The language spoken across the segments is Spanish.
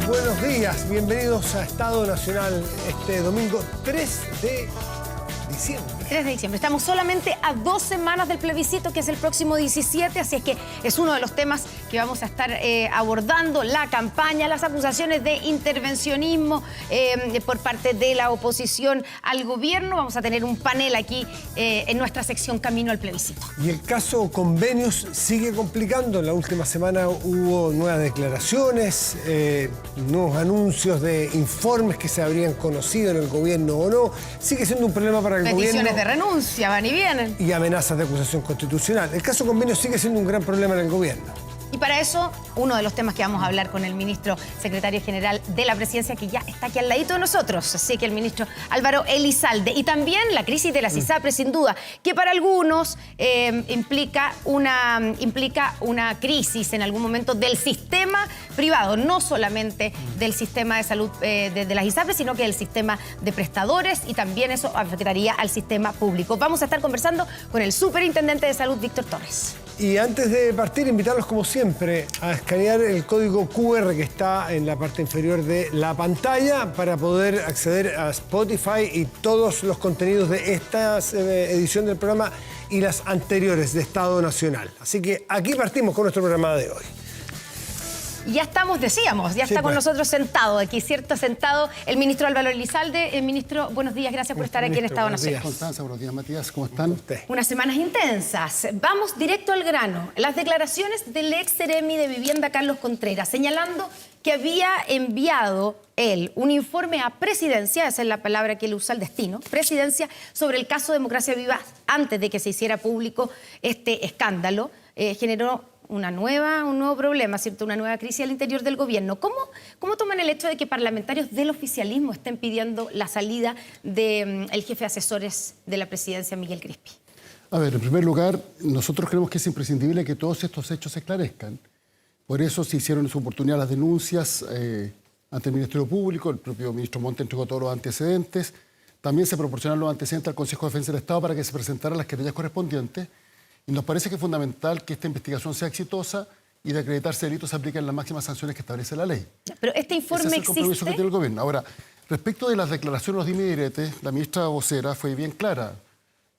Buenos días, bienvenidos a Estado Nacional este domingo 3 de diciembre. 3 de diciembre. Estamos solamente a 2 semanas del plebiscito, que es el próximo 17, así es que es uno de los temas que vamos a estar abordando, la campaña, las acusaciones de intervencionismo por parte de la oposición al gobierno. Vamos a tener un panel aquí en nuestra sección Camino al Plebiscito. Y el caso Convenios sigue complicando. En la última semana hubo nuevas declaraciones, nuevos anuncios de informes que se habrían conocido en el gobierno o no. Sigue siendo un problema para el gobierno. Peticiones de renuncia van y vienen. Y amenazas de acusación constitucional. El caso Convenios sigue siendo un gran problema en el gobierno. Y para eso, uno de los temas que vamos a hablar con el ministro secretario general de la presidencia, que ya está aquí al ladito de nosotros, así que el ministro Álvaro Elizalde. Y también la crisis de las ISAPRES, sin duda, que para algunos implica una crisis en algún momento del sistema privado, no solamente del sistema de salud de las ISAPRES, sino que del sistema de prestadores, y también eso afectaría al sistema público. Vamos a estar conversando con el superintendente de salud, Víctor Torres. Y antes de partir, invitarlos como siempre a escanear el código QR que está en la parte inferior de la pantalla para poder acceder a Spotify y todos los contenidos de esta edición del programa y las anteriores de Estado Nacional. Así que aquí partimos con nuestro programa de hoy. Ya estamos, decíamos, ya está con nosotros sentado aquí, ¿cierto? Sentado el ministro Álvaro Elizalde. Ministro, buenos días, gracias por estar aquí en Estado Nacional. Constanza, buenos días, Matías, ¿cómo están? Unas semanas intensas. Vamos directo al grano. Las declaraciones del ex seremi de Vivienda, Carlos Contreras, señalando que había enviado él un informe a Presidencia, esa es la palabra que él usa, el destino, Presidencia, sobre el caso Democracia Viva antes de que se hiciera público este escándalo. Generó un nuevo problema, ¿cierto? Una nueva crisis al interior del gobierno. ¿Cómo toman el hecho de que parlamentarios del oficialismo estén pidiendo la salida del jefe de asesores de la presidencia, Miguel Crispi? A ver, en primer lugar, nosotros creemos que es imprescindible que todos estos hechos se esclarezcan. Por eso se hicieron en su oportunidad las denuncias ante el Ministerio Público, el propio ministro Monte entregó todos los antecedentes, también se proporcionaron los antecedentes al Consejo de Defensa del Estado para que se presentaran las querellas correspondientes. Y nos parece que es fundamental que esta investigación sea exitosa y de acreditarse delitos se apliquen las máximas sanciones que establece la ley. Pero este informe Ese es el existe. compromiso que tiene el gobierno. Ahora, respecto de las declaraciones, los dimes y diretes, la ministra vocera fue bien clara.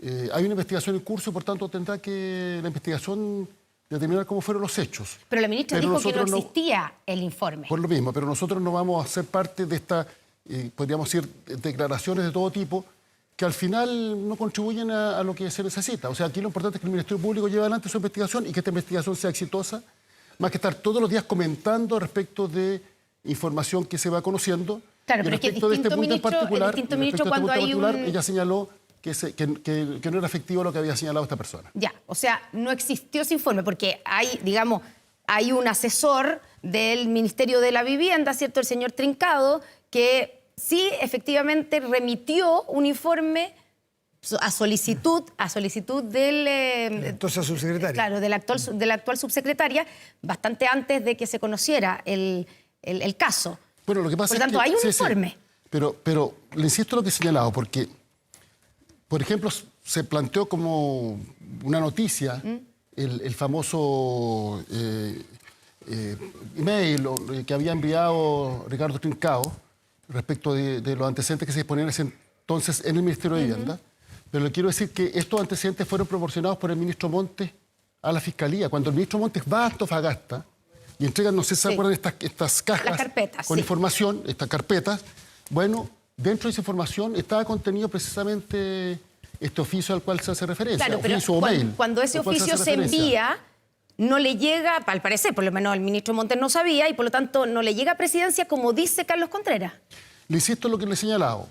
Hay una investigación en curso y por tanto tendrá que la investigación determinar cómo fueron los hechos. Pero la ministra dijo que no existía el informe. Por lo mismo, pero nosotros no vamos a ser parte de estas, podríamos decir, declaraciones de todo tipo, que al final no contribuyen a lo que se necesita. O sea, aquí lo importante es que el Ministerio Público lleve adelante su investigación y que esta investigación sea exitosa, más que estar todos los días comentando respecto de información que se va conociendo. Claro, y pero es que respecto de este punto en particular, cuando hay ella señaló que no era efectivo lo que había señalado esta persona. Ya, o sea, no existió ese informe porque hay un asesor del Ministerio de la Vivienda, ¿cierto? El señor Trincado, que sí, efectivamente, remitió un informe a solicitud del... Entonces, subsecretaria. Claro, de la actual subsecretaria, bastante antes de que se conociera el caso. Bueno, lo que pasa Por lo tanto, hay un informe. Sí. Pero le insisto en lo que he señalado, porque, por ejemplo, se planteó como una noticia el famoso email que había enviado Ricardo Trincado respecto de los antecedentes que se disponían en ese entonces en el Ministerio de Vivienda. Pero le quiero decir que estos antecedentes fueron proporcionados por el ministro Montes a la Fiscalía. Cuando el ministro Montes va a Antofagasta y entrega, no sé si se acuerdan, estas cajas las carpetas, con información, estas carpetas, bueno, dentro de esa información estaba contenido precisamente este oficio al cual se hace referencia. Claro, pero cuando ese oficio se envía, no le llega, al parecer, por lo menos el ministro Montes no sabía, y por lo tanto no le llega a Presidencia, como dice Carlos Contreras. Le insisto en lo que le he señalado.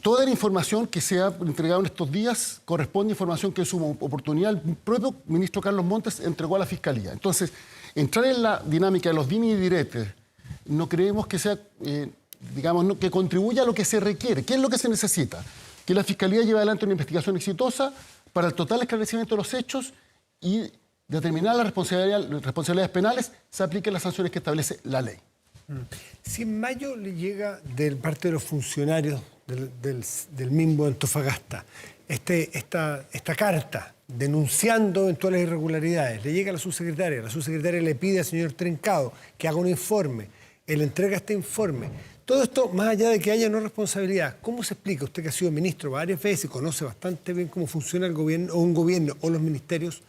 Toda la información que se ha entregado en estos días corresponde a información que en su oportunidad el propio ministro Carlos Montes entregó a la Fiscalía. Entonces, entrar en la dinámica de los dimes y diretes no creemos que sea, que contribuya a lo que se requiere. ¿Qué es lo que se necesita? Que la Fiscalía lleve adelante una investigación exitosa para el total esclarecimiento de los hechos y determinar las responsabilidades penales, se apliquen las sanciones que establece la ley. Si en mayo le llega de parte de los funcionarios del MIMBO de Antofagasta esta carta denunciando eventuales irregularidades, le llega a la subsecretaria le pide al señor Trincado que haga un informe, él entrega este informe. Todo esto, más allá de que haya no responsabilidad, ¿cómo se explica? Usted que ha sido ministro varias veces y conoce bastante bien cómo funciona el gobierno, o un gobierno o los ministerios,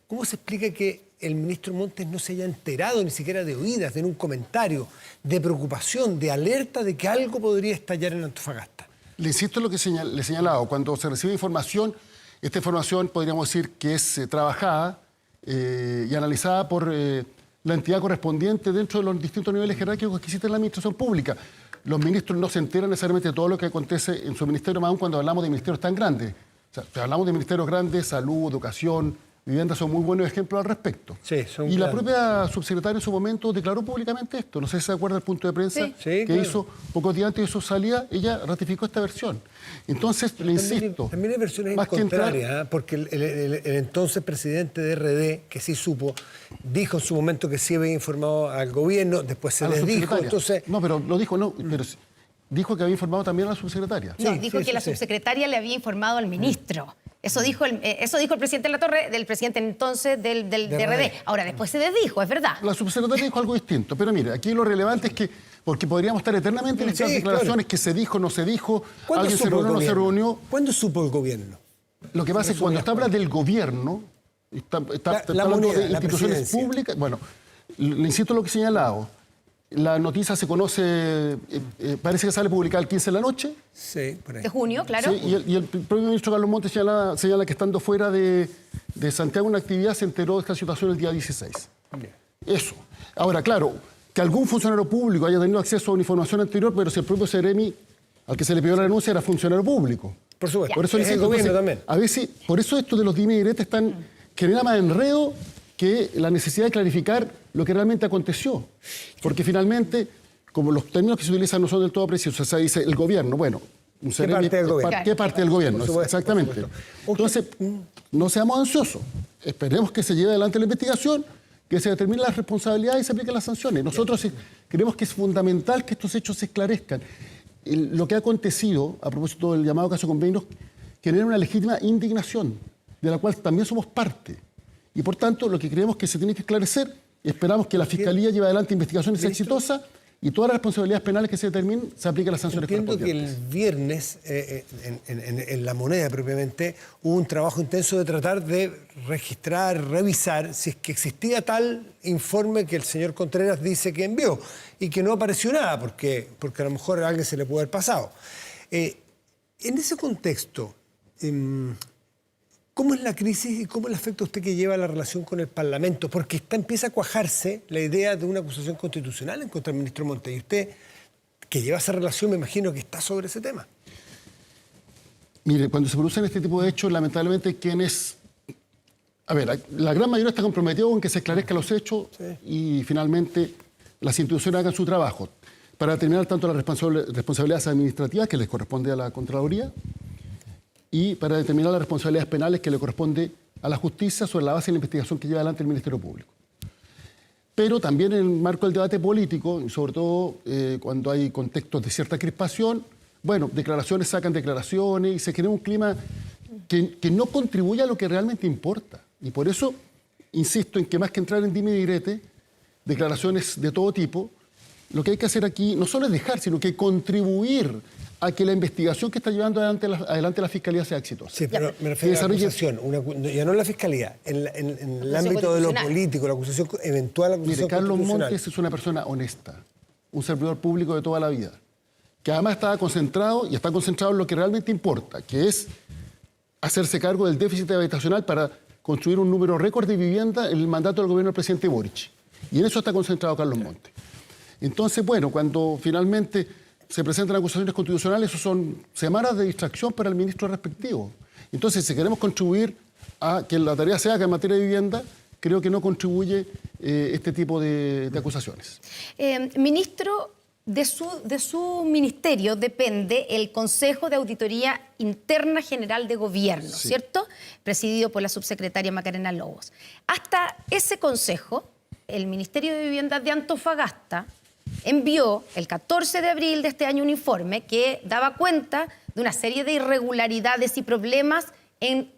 ¿cómo se explica que el ministro Montes no se haya enterado ni siquiera de oídas, de un comentario, de preocupación, de alerta de que algo podría estallar en Antofagasta? Le insisto en lo que le he señalado. Cuando se recibe información, esta información podríamos decir que es trabajada y analizada por la entidad correspondiente dentro de los distintos niveles jerárquicos que existen en la administración pública. Los ministros no se enteran necesariamente de todo lo que acontece en su ministerio, más aún cuando hablamos de ministerios tan grandes. O sea, si hablamos de ministerios grandes, salud, educación, vivienda, son muy buenos ejemplos al respecto. Sí, son y la grandes. propia subsecretaria en su momento declaró públicamente esto. No sé si se acuerda del punto de prensa Sí, que claro. hizo pocos días antes de su salida, ella ratificó esta versión. Entonces, le insisto... También hay versiones más que entrar- contrarias, porque el entonces presidente de RD, que sí supo, dijo en su momento que sí había informado al gobierno, después se a la desdijo, subsecretaria. entonces... No, pero lo dijo, no, pero dijo que había informado también a la subsecretaria. No, Sí, dijo sí, que la sí. subsecretaria le había informado al ministro. Eso dijo el presidente Latorre, del presidente entonces del DRD. Ahora, después se desdijo, es verdad. La subsecretaria dijo algo distinto, pero mire, aquí lo relevante es que, porque podríamos estar eternamente en estas Sí, declaraciones claro. que se dijo, no se dijo, ¿Cuándo alguien se supo el reunió, no se gobierno? reunió. ¿Cuándo supo el gobierno? Lo que pasa es que cuando usted habla del gobierno, está La hablando moneda, de la instituciones presidencia. públicas. Bueno, le insisto en lo que he señalado. La noticia se conoce, parece que sale publicada el 15 de la noche. Sí, por ahí. De junio, claro. Sí, y el propio ministro Carlos Montes señala que estando fuera de Santiago en una actividad se enteró de esta situación el día 16. Bien. Eso. Ahora, claro, que algún funcionario público haya tenido acceso a una información anterior, pero si el propio Seremi al que se le pidió la renuncia era funcionario público. Por supuesto. Por eso le es el insisto, gobierno entonces, también. a veces, por eso esto de los dime y diretes genera más enredo que la necesidad de clarificar lo que realmente aconteció. Porque finalmente, como los términos que se utilizan no son del todo precisos, o sea, dice el gobierno, bueno, un ¿Qué parte del gobierno? ¿Qué parte del gobierno? Por supuesto, Exactamente. por supuesto. Entonces, no seamos ansiosos. Esperemos que se lleve adelante la investigación, que se determinen las responsabilidades y se apliquen las sanciones. Nosotros creemos que es fundamental que estos hechos se esclarezcan. Lo que ha acontecido, a propósito del llamado caso Convenios, genera una legítima indignación, de la cual también somos parte. Y por tanto, lo que creemos que se tiene que esclarecer, y esperamos que la Fiscalía lleve adelante investigaciones exitosas y todas las responsabilidades penales que se determinen se apliquen las sanciones Entiendo que correspondientes. el viernes, en La Moneda propiamente, hubo un trabajo intenso de tratar de registrar, revisar si es que existía tal informe que el señor Contreras dice que envió y que no apareció nada, porque a lo mejor a alguien se le pudo haber pasado. En ese contexto, ¿cómo es la crisis y cómo le afecta a usted que lleva la relación con el Parlamento? Porque empieza a cuajarse la idea de una acusación constitucional en contra del ministro Montes. Y usted, que lleva esa relación, me imagino que está sobre ese tema. Mire, cuando se producen este tipo de hechos, lamentablemente quienes... A ver, la gran mayoría está comprometido con que se esclarezcan los hechos y finalmente las instituciones hagan su trabajo para determinar tanto las responsabilidades administrativas que les corresponde a la Contraloría y para determinar las responsabilidades penales que le corresponde a la justicia sobre la base de la investigación que lleva adelante el Ministerio Público. Pero también en el marco del debate político, y sobre todo cuando hay contextos de cierta crispación, bueno, declaraciones sacan declaraciones y se crea un clima que no contribuye a lo que realmente importa. Y por eso insisto en que más que entrar en dime y direte, declaraciones de todo tipo, lo que hay que hacer aquí no solo es dejar, sino que contribuir a que la investigación que está llevando adelante la Fiscalía sea exitosa. Sí, pero me refiero a la acusación, ya no en la Fiscalía, en el ámbito de lo político, la acusación, eventual acusación Mire, Carlos constitucional. Montes es una persona honesta, un servidor público de toda la vida, que además estaba concentrado y está concentrado en lo que realmente importa, que es hacerse cargo del déficit habitacional para construir un número récord de vivienda en el mandato del gobierno del presidente Boric. Y en eso está concentrado Carlos Montes. Entonces, bueno, cuando finalmente se presentan acusaciones constitucionales, eso son semanas de distracción para el ministro respectivo. Entonces, si queremos contribuir a que la tarea se haga en materia de vivienda, creo que no contribuye este tipo de acusaciones. Ministro, de su ministerio depende el Consejo de Auditoría Interna General de Gobierno, Sí. ¿cierto? Presidido por la subsecretaria Macarena Lobos. Hasta ese consejo, el Ministerio de Vivienda de Antofagasta envió el 14 de abril de este año un informe que daba cuenta de una serie de irregularidades y problemas en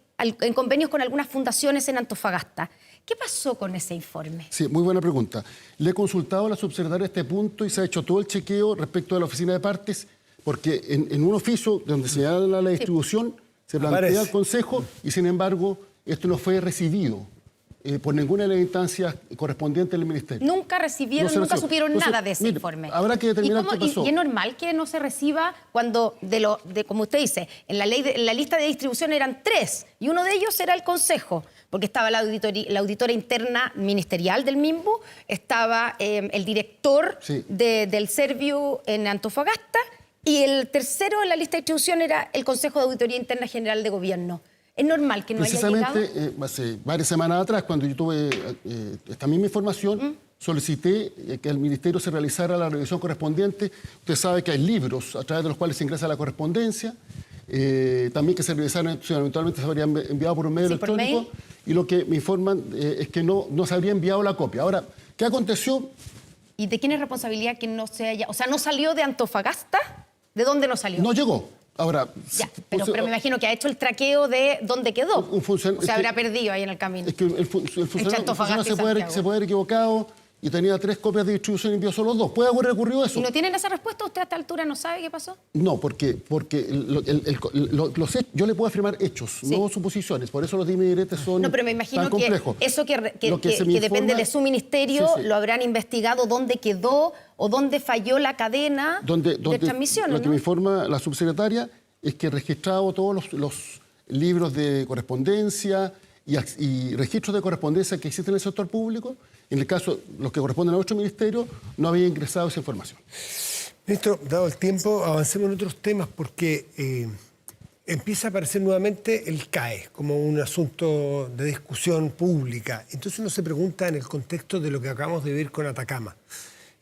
convenios con algunas fundaciones en Antofagasta. ¿Qué pasó con ese informe? Sí, muy buena pregunta. Le he consultado a la subsecretaria este punto y se ha hecho todo el chequeo respecto de la oficina de partes, porque en un oficio donde se señala la distribución se plantea al Consejo y, sin embargo, esto no fue recibido por ninguna de las instancias correspondientes del Ministerio. Nunca recibieron, nunca supieron nada de ese informe. Habrá que determinar qué pasó. Y es normal que no se reciba cuando, como usted dice, en la lista de distribución eran 3 y uno de ellos era el Consejo, porque estaba la auditora interna ministerial del MIMBU, estaba el director del Serviu en Antofagasta y el tercero en la lista de distribución era el Consejo de Auditoría Interna General de Gobierno. ¿Es normal que no haya llegado? Precisamente, hace varias semanas atrás, cuando yo tuve esta misma información, solicité que al Ministerio se realizara la revisión correspondiente. Usted sabe que hay libros a través de los cuales se ingresa la correspondencia, también que se revisaran, eventualmente se habría enviado por un medio electrónico, y lo que me informan es que no se habría enviado la copia. Ahora, ¿qué aconteció? ¿Y de quién es responsabilidad que no se haya...? O sea, ¿no salió de Antofagasta? ¿De dónde no salió? No llegó. Ahora, ya, pero me imagino que ha hecho el traqueo de dónde quedó. O se habrá perdido ahí en el camino. Es que el funcionario se puede haber equivocado y tenía 3 copias de distribución y envió solo 2. ¿Puede haber ocurrido eso? ¿Y no tienen esa respuesta? ¿Usted a esta altura no sabe qué pasó? No, porque yo le puedo afirmar hechos, no suposiciones. Por eso los dimes y diretes son No, pero me imagino tan complejos. Que eso que depende de su ministerio, lo habrán investigado dónde quedó o dónde falló la cadena de transmisión. Lo que me informa la subsecretaria es que he registrado todos los libros de correspondencia y registros de correspondencia que existen en el sector público. En el caso, los que corresponden a nuestro ministerio, no había ingresado esa información. Ministro, dado el tiempo, avancemos en otros temas porque empieza a aparecer nuevamente el CAE como un asunto de discusión pública. Entonces uno se pregunta en el contexto de lo que acabamos de vivir con Atacama.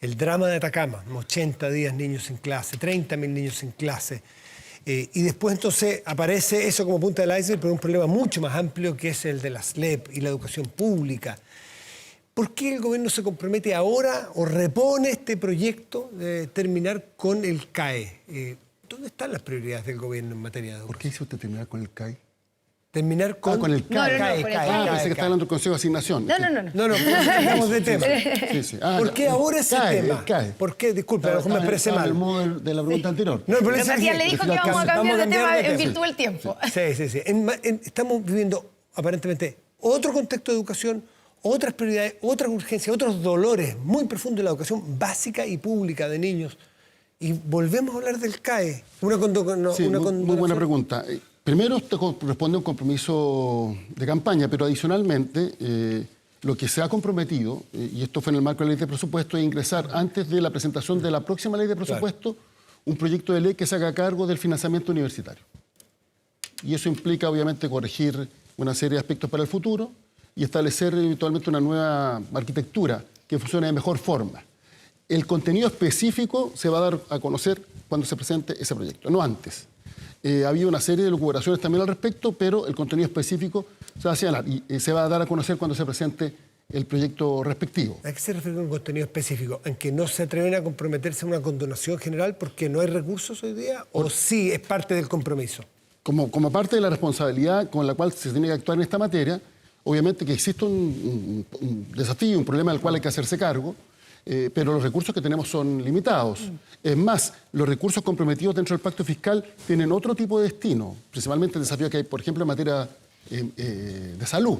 El drama de Atacama, 80 días niños sin clase, 30.000 niños sin clase. Y después entonces aparece eso como punta del iceberg, pero un problema mucho más amplio que es el de la SLEP y la educación pública. ¿Por qué el gobierno se compromete ahora o repone este proyecto de terminar con el CAE? ¿Dónde están las prioridades del gobierno en materia de educación? ¿Por qué dice usted terminar con el CAE? Terminar con el CAE. Pensé que está hablando del Consejo de Asignación. No, cambiamos de tema. ¿Por qué ahora ese tema? CAE. ¿Por qué? Disculpe, a lo mejor me expresé mal. El modo de la pregunta anterior. No, pero Matías le dijo que vamos a cambiar de tema en virtud del tiempo. Sí. Estamos viviendo aparentemente otro contexto de educación, otras prioridades, otras urgencias, otros dolores muy profundos de la educación básica y pública de niños. Y volvemos a hablar del CAE. Muy buena pregunta. Primero, esto corresponde a un compromiso de campaña, pero adicionalmente, lo que se ha comprometido, y esto fue en el marco de la ley de presupuesto, es ingresar antes de la presentación de la próxima ley de presupuesto un proyecto de ley que se haga cargo del financiamiento universitario. Y eso implica, obviamente, corregir una serie de aspectos para el futuro y establecer eventualmente una nueva arquitectura que funcione de mejor forma. El contenido específico se va a dar a conocer cuando se presente ese proyecto, no antes. Ha habido una serie de lucubraciones también al respecto, pero el contenido específico se va a señalar y se va a dar a conocer cuando se presente el proyecto respectivo. ¿A qué se refiere con contenido específico? ¿En que no se atreven a comprometerse a una condonación general porque no hay recursos hoy día? ¿O sí es parte del compromiso? Como parte de la responsabilidad con la cual se tiene que actuar en esta materia, obviamente que existe un desafío, un problema del cual hay que hacerse cargo, pero los recursos que tenemos son limitados. Es más, los recursos comprometidos dentro del pacto fiscal tienen otro tipo de destino, principalmente el desafío que hay, por ejemplo, en materia de salud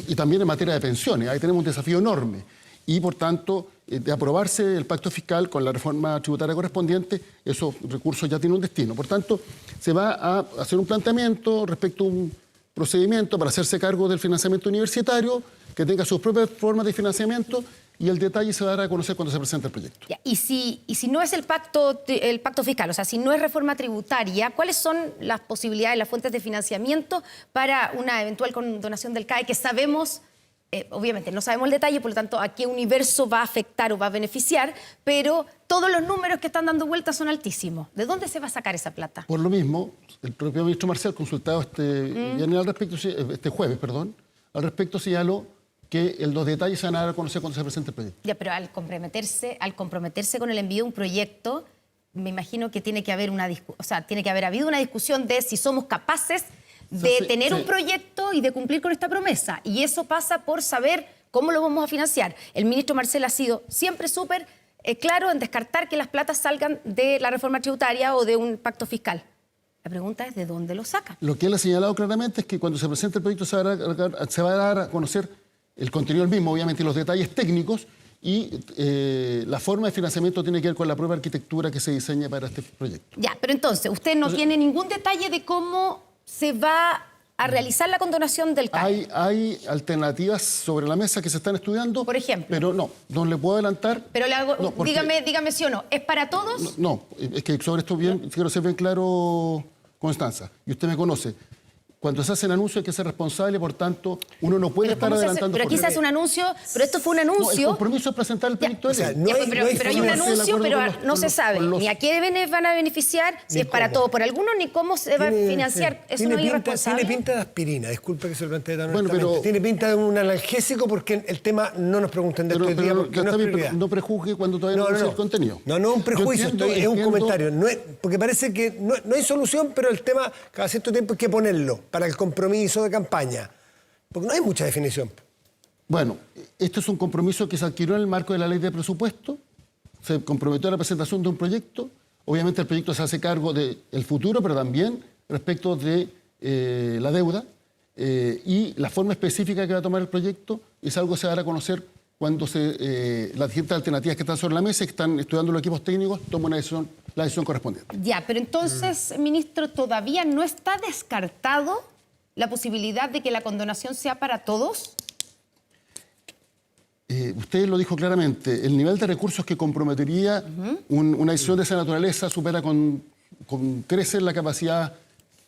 y también en materia de pensiones. Ahí tenemos un desafío enorme y, por tanto, de aprobarse el pacto fiscal con la reforma tributaria correspondiente, esos recursos ya tienen un destino. Por tanto, se va a hacer un planteamiento respecto a un procedimiento para hacerse cargo del financiamiento universitario que tenga sus propias formas de financiamiento y el detalle se dará a conocer cuando se presente el proyecto. Ya, y si no es el pacto fiscal, o sea, si no es reforma tributaria, ¿cuáles son las posibilidades, las fuentes de financiamiento para una eventual condonación del CAE que sabemos, obviamente no sabemos el detalle, por lo tanto, a qué universo va a afectar o va a beneficiar, pero todos los números que están dando vueltas son altísimos? ¿De dónde se va a sacar esa plata? Por lo mismo, el propio ministro Marcial, consultado este jueves, al respecto señaló que los detalles se van a dar a conocer cuando se presente el proyecto. Ya, pero al comprometerse con el envío de un proyecto, me imagino que tiene que haber habido una discusión de si somos capaces de tener un proyecto y de cumplir con esta promesa. Y eso pasa por saber cómo lo vamos a financiar. El ministro Marcel ha sido siempre súper claro en descartar que las platas salgan de la reforma tributaria o de un pacto fiscal. La pregunta es, ¿de dónde lo sacan? Lo que él ha señalado claramente es que cuando se presente el proyecto se va a dar a conocer el contenido del mismo, obviamente los detalles técnicos, y la forma de financiamiento tiene que ver con la propia arquitectura que se diseña para este proyecto. Ya, pero entonces, usted no tiene ningún detalle de cómo se va a realizar la condonación del TAE. Hay alternativas sobre la mesa que se están estudiando. Por ejemplo. Pero no le puedo adelantar. Pero le hago, no, porque, dígame sí o no. ¿Es para todos? No, es que sobre esto quiero ser bien claro, Constanza, y usted me conoce. Cuando se hace un anuncio hay que ser responsable, por tanto, uno no puede estar adelantando. Pero aquí se hace un anuncio, pero esto fue un anuncio. No, el compromiso es presentar el proyecto de ley. Pero hay un anuncio, pero no se sabe ni a quiénes van a beneficiar, si es para todo por alguno, ni cómo se va a financiar. Eso no es irresponsable. Tiene pinta de aspirina, disculpe que se lo plantee tan Bueno, honestamente. Tiene pinta de un analgésico porque el tema no nos pregunten de esto hoy día porque no es prioridad. No prejuzgue cuando todavía no conoce el contenido. No, un prejuicio, es un comentario. Porque parece que no hay solución, pero el tema cada cierto tiempo hay que ponerlo para el compromiso de campaña, porque no hay mucha definición. Bueno, este es un compromiso que se adquirió en el marco de la ley de presupuesto, se comprometió a la presentación de un proyecto, obviamente el proyecto se hace cargo del futuro, pero también respecto de la deuda, y la forma específica que va a tomar el proyecto es algo que se va a dar a conocer cuando las distintas alternativas que están sobre la mesa y que están estudiando los equipos técnicos tomen la decisión correspondiente. Ya, pero entonces, ministro, ¿todavía no está descartado la posibilidad de que la condonación sea para todos? Usted lo dijo claramente, el nivel de recursos que comprometería una decisión de esa naturaleza supera con creces la capacidad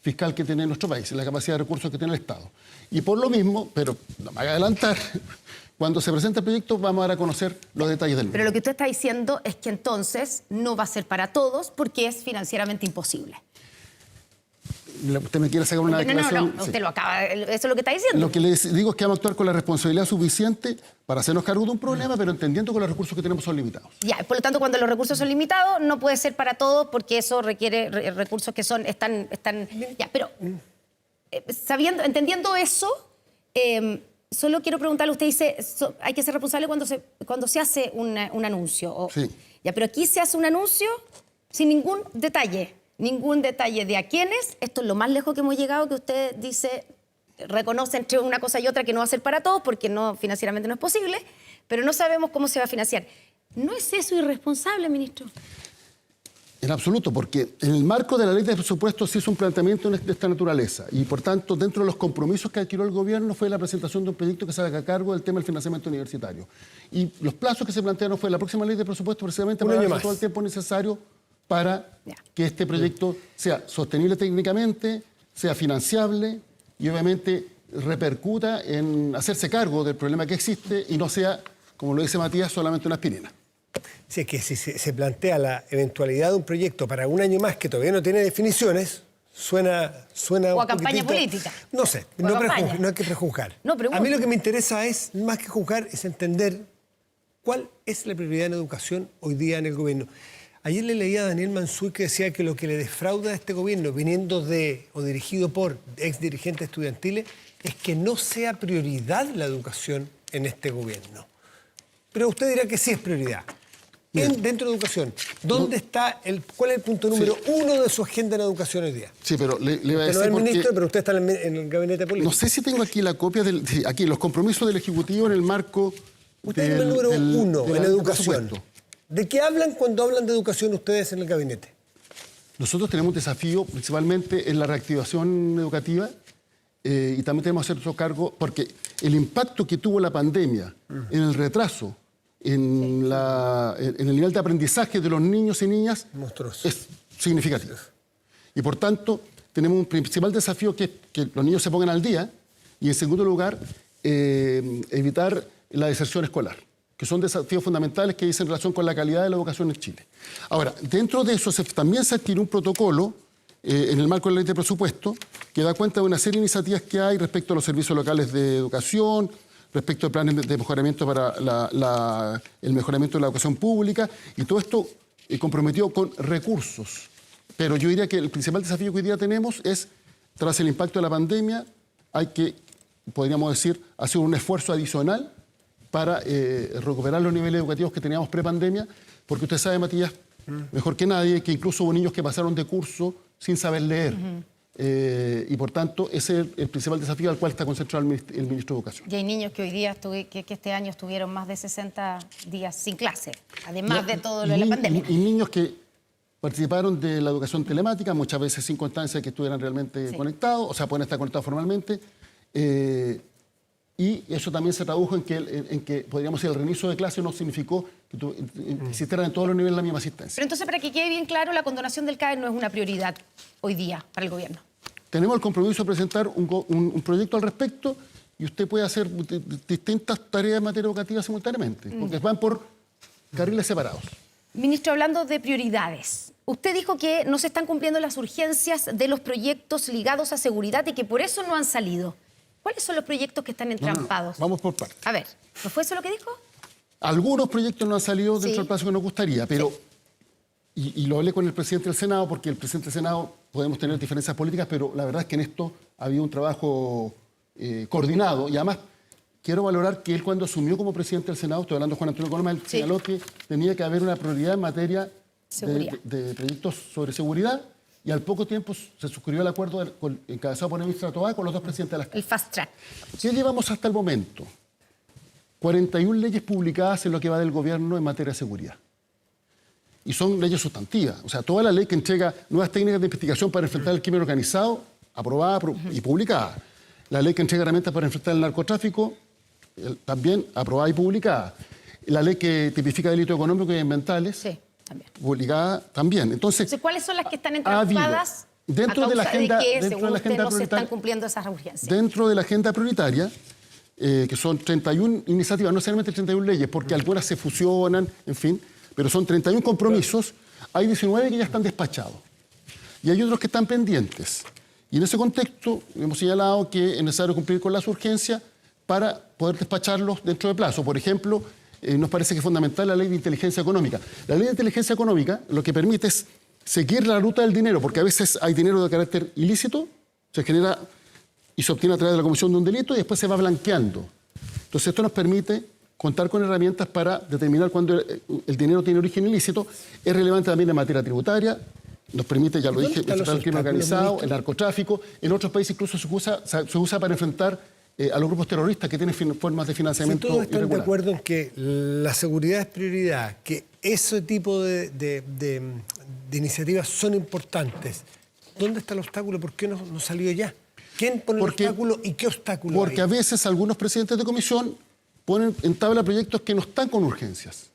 fiscal que tiene nuestro país, la capacidad de recursos que tiene el Estado. Y por lo mismo, pero no me haga adelantar, cuando se presente el proyecto vamos a dar a conocer los detalles del mismo. Pero lo que usted está diciendo es que entonces no va a ser para todos porque es financieramente imposible. ¿Usted me quiere sacar una declaración? No, usted lo acaba, eso es lo que está diciendo. Lo que le digo es que vamos a actuar con la responsabilidad suficiente para hacernos cargo de un problema, pero entendiendo que los recursos que tenemos son limitados. Ya, por lo tanto, cuando los recursos son limitados, no puede ser para todos porque eso requiere recursos que están ya, pero entendiendo eso, solo quiero preguntarle, usted dice, hay que ser responsable cuando se hace un anuncio. Sí. Ya, pero aquí se hace un anuncio sin ningún detalle de a quiénes. Esto es lo más lejos que hemos llegado, que usted dice, reconoce entre una cosa y otra que no va a ser para todos porque financieramente no es posible, pero no sabemos cómo se va a financiar. ¿No es eso irresponsable, ministro? En absoluto, porque en el marco de la ley de presupuesto se hizo un planteamiento de esta naturaleza y, por tanto, dentro de los compromisos que adquirió el gobierno fue la presentación de un proyecto que se haga cargo del tema del financiamiento universitario. Y los plazos que se plantearon fue la próxima ley de presupuesto precisamente para darle todo el tiempo necesario para que este proyecto sea sostenible técnicamente, sea financiable y obviamente repercuta en hacerse cargo del problema que existe y no sea, como lo dice Matías, solamente una aspirina. Si es que si se plantea la eventualidad de un proyecto para un año más que todavía no tiene definiciones, suena o a campaña política. No sé, no hay que prejuzgar. A mí lo que me interesa es, más que juzgar, es entender cuál es la prioridad en educación hoy día en el gobierno. Ayer le leía a Daniel Mansuy que decía que lo que le defrauda a este gobierno, viniendo de o dirigido por ex dirigentes estudiantiles, es que no sea prioridad la educación en este gobierno. Pero usted dirá que sí es prioridad. Dentro de educación, ¿cuál es el punto número uno de su agenda en educación hoy día? Sí, pero le voy a decir no es el ministro, pero usted está en el gabinete político. No sé si tengo aquí la copia aquí los compromisos del Ejecutivo en el marco usted es el número uno en educación. ¿De qué hablan cuando hablan de educación ustedes en el gabinete? Nosotros tenemos un desafío principalmente en la reactivación educativa y también tenemos que hacer nuestro cargo porque el impacto que tuvo la pandemia en el retraso, en el nivel de aprendizaje de los niños y niñas es significativo. Y por tanto, tenemos un principal desafío que es que los niños se pongan al día y en segundo lugar, evitar la deserción escolar, que son desafíos fundamentales que dicen relación con la calidad de la educación en Chile. Ahora, dentro de eso también se adquirió un protocolo en el marco de la ley de presupuesto que da cuenta de una serie de iniciativas que hay respecto a los servicios locales de educación, respecto a planes de mejoramiento para el mejoramiento de la educación pública, y todo esto comprometido con recursos. Pero yo diría que el principal desafío que hoy día tenemos es tras el impacto de la pandemia, hay que, podríamos decir, hacer un esfuerzo adicional para recuperar los niveles educativos que teníamos pre-pandemia, porque usted sabe, Matías, mejor que nadie, que incluso hubo niños que pasaron de curso sin saber leer. Y por tanto, ese es el principal desafío al cual está concentrado el ministro de Educación. Y hay niños que hoy día, que este año estuvieron más de 60 días sin clase, además de todo lo de la pandemia. Y niños que participaron de la educación telemática, muchas veces sin constancia de que estuvieran realmente conectados, o sea, pueden estar conectados formalmente. Y eso también se tradujo en que podríamos decir, el reinicio de clase no significó que existieran en todos los niveles la misma asistencia. Pero entonces, para que quede bien claro, la condonación del CAE no es una prioridad hoy día para el gobierno. Tenemos el compromiso de presentar un proyecto al respecto y usted puede hacer distintas tareas en materia educativa simultáneamente, porque van por carriles separados. Ministro, hablando de prioridades, usted dijo que no se están cumpliendo las urgencias de los proyectos ligados a seguridad y que por eso no han salido. ¿Cuáles son los proyectos que están entrampados? No. Vamos por partes. A ver, ¿no fue eso lo que dijo? Algunos proyectos no han salido dentro del plazo que nos gustaría, pero... Y lo hablé con el presidente del Senado, porque el presidente del Senado podemos tener diferencias políticas, pero la verdad es que en esto ha habido un trabajo coordinado. Y además, quiero valorar que él cuando asumió como presidente del Senado, estoy hablando de Juan Antonio Coloma, él señaló que tenía que haber una prioridad en materia de proyectos sobre seguridad, y al poco tiempo se suscribió el acuerdo encabezado por el ministro Toá con los dos presidentes de las cámaras. El fast track. Ya llevamos hasta el momento 41 leyes publicadas en lo que va del gobierno en materia de seguridad. Y son leyes sustantivas. O sea, toda la ley que entrega nuevas técnicas de investigación para enfrentar el crimen organizado, aprobada y publicada. La ley que entrega herramientas para enfrentar el narcotráfico, también aprobada y publicada. La ley que tipifica delitos económicos y ambientales, también. Publicada también. Entonces, ¿cuáles son las que están entrampadas dentro de la agenda, según usted, no se están cumpliendo esas urgencias? Dentro de la agenda prioritaria, que son 31 iniciativas, no necesariamente 31 leyes, porque algunas se fusionan, en fin, pero son 31 compromisos, hay 19 que ya están despachados. Y hay otros que están pendientes. Y en ese contexto hemos señalado que es necesario cumplir con las urgencias para poder despacharlos dentro de plazo. Por ejemplo, nos parece que es fundamental la ley de inteligencia económica. La ley de inteligencia económica lo que permite es seguir la ruta del dinero, porque a veces hay dinero de carácter ilícito, se genera y se obtiene a través de la comisión de un delito y después se va blanqueando. Entonces esto nos permite contar con herramientas para determinar cuándo el dinero tiene origen ilícito. Es relevante también en materia tributaria, nos permite, ya lo dije, enfrentar el crimen organizado, el narcotráfico. En otros países incluso se usa para enfrentar a los grupos terroristas que tienen formas de financiamiento irregular. ¿Todos están de acuerdo en que la seguridad es prioridad, que ese tipo de iniciativas son importantes? ¿Dónde está el obstáculo? ¿Por qué no salió ya? ¿Quién pone el obstáculo y qué obstáculo Porque hay? A veces algunos presidentes de comisión ponen en tabla proyectos que no están con urgencias.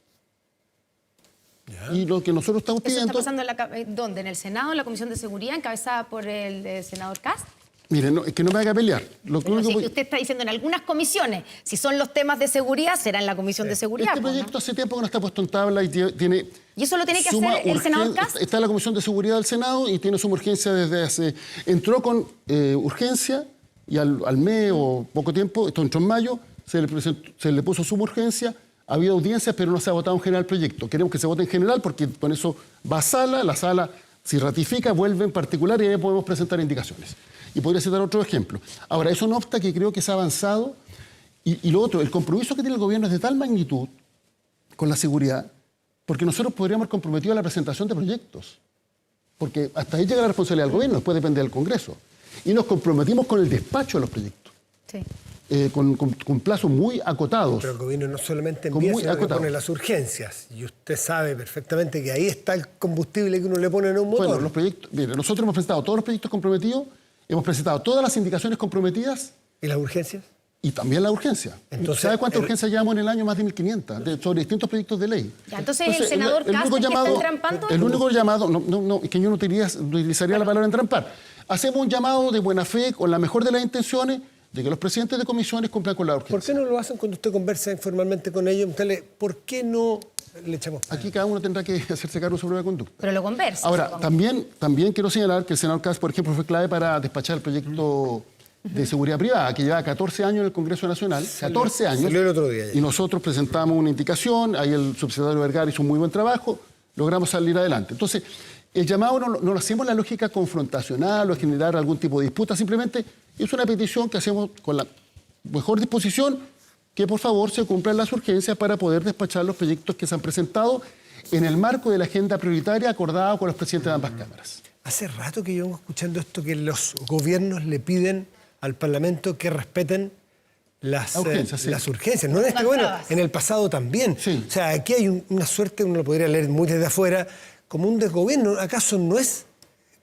¿Ya? Y lo que nosotros estamos pidiendo... ¿Eso está pasando dónde? ¿En el Senado, en la Comisión de Seguridad, encabezada por el senador Kast? Mire, es que no me haga pelear. Usted está diciendo en algunas comisiones, si son los temas de seguridad, será en la Comisión de Seguridad. Este proyecto hace tiempo que no está puesto en tabla y tiene... ¿Y eso lo tiene que hacer el senador Kast? Está en la Comisión de Seguridad del Senado y tiene suma urgencia desde hace... Entró con urgencia y al mes o poco tiempo, esto entró en mayo, se le puso suma urgencia, ha habido audiencias, pero no se ha votado en general el proyecto. Queremos que se vote en general porque con eso va a sala, la sala, si ratifica, vuelve en particular y ahí podemos presentar indicaciones. Y podría citar otro ejemplo. Ahora, eso no obsta que creo que se ha avanzado. Y lo otro, el compromiso que tiene el gobierno es de tal magnitud con la seguridad, porque nosotros podríamos haber comprometido a la presentación de proyectos. Porque hasta ahí llega la responsabilidad del gobierno, después depende del Congreso. Y nos comprometimos con el despacho de los proyectos. Sí. Con plazos muy acotados. Pero el gobierno no solamente envía, sino que pone las urgencias. Y usted sabe perfectamente que ahí está el combustible que uno le pone en un motor. Bueno, los proyectos, mire, nosotros hemos presentado todos los proyectos comprometidos, hemos presentado todas las indicaciones comprometidas. ¿Y las urgencias? Y también la urgencia. Entonces, ¿sabe cuántas urgencias llevamos en el año? Más de 1.500, sobre distintos proyectos de ley. Ya, entonces el senador Kast que está entrampando. El único llamado, no, es que yo no utilizaría la palabra entrampar. Hacemos un llamado de buena fe, con la mejor de las intenciones, de que los presidentes de comisiones cumplan con la urgencia. ¿Por qué no lo hacen cuando usted conversa informalmente con ellos? ¿Por qué no le echamos para Aquí cada uno tendrá que hacerse cargo sobre la conducta. Pero lo conversa. Ahora, también quiero señalar que el senador Kast, por ejemplo, fue clave para despachar el proyecto de seguridad privada, que lleva 14 años en el Congreso Nacional, 14 años. Salió el otro día ya. Y nosotros presentamos una indicación, ahí el subsecretario Vergara hizo un muy buen trabajo, logramos salir adelante. Entonces, El llamado no lo hacemos en la lógica confrontacional o generar algún tipo de disputa, simplemente es una petición que hacemos con la mejor disposición, que por favor se cumplan las urgencias para poder despachar los proyectos que se han presentado en el marco de la agenda prioritaria acordada con los presidentes de ambas cámaras. Hace rato que yo vengo escuchando esto, que los gobiernos le piden al Parlamento que respeten las urgencias. No en este gobierno, en el pasado también. Sí. O sea, aquí hay una suerte, uno lo podría leer muy desde afuera, como un desgobierno. ¿Acaso no es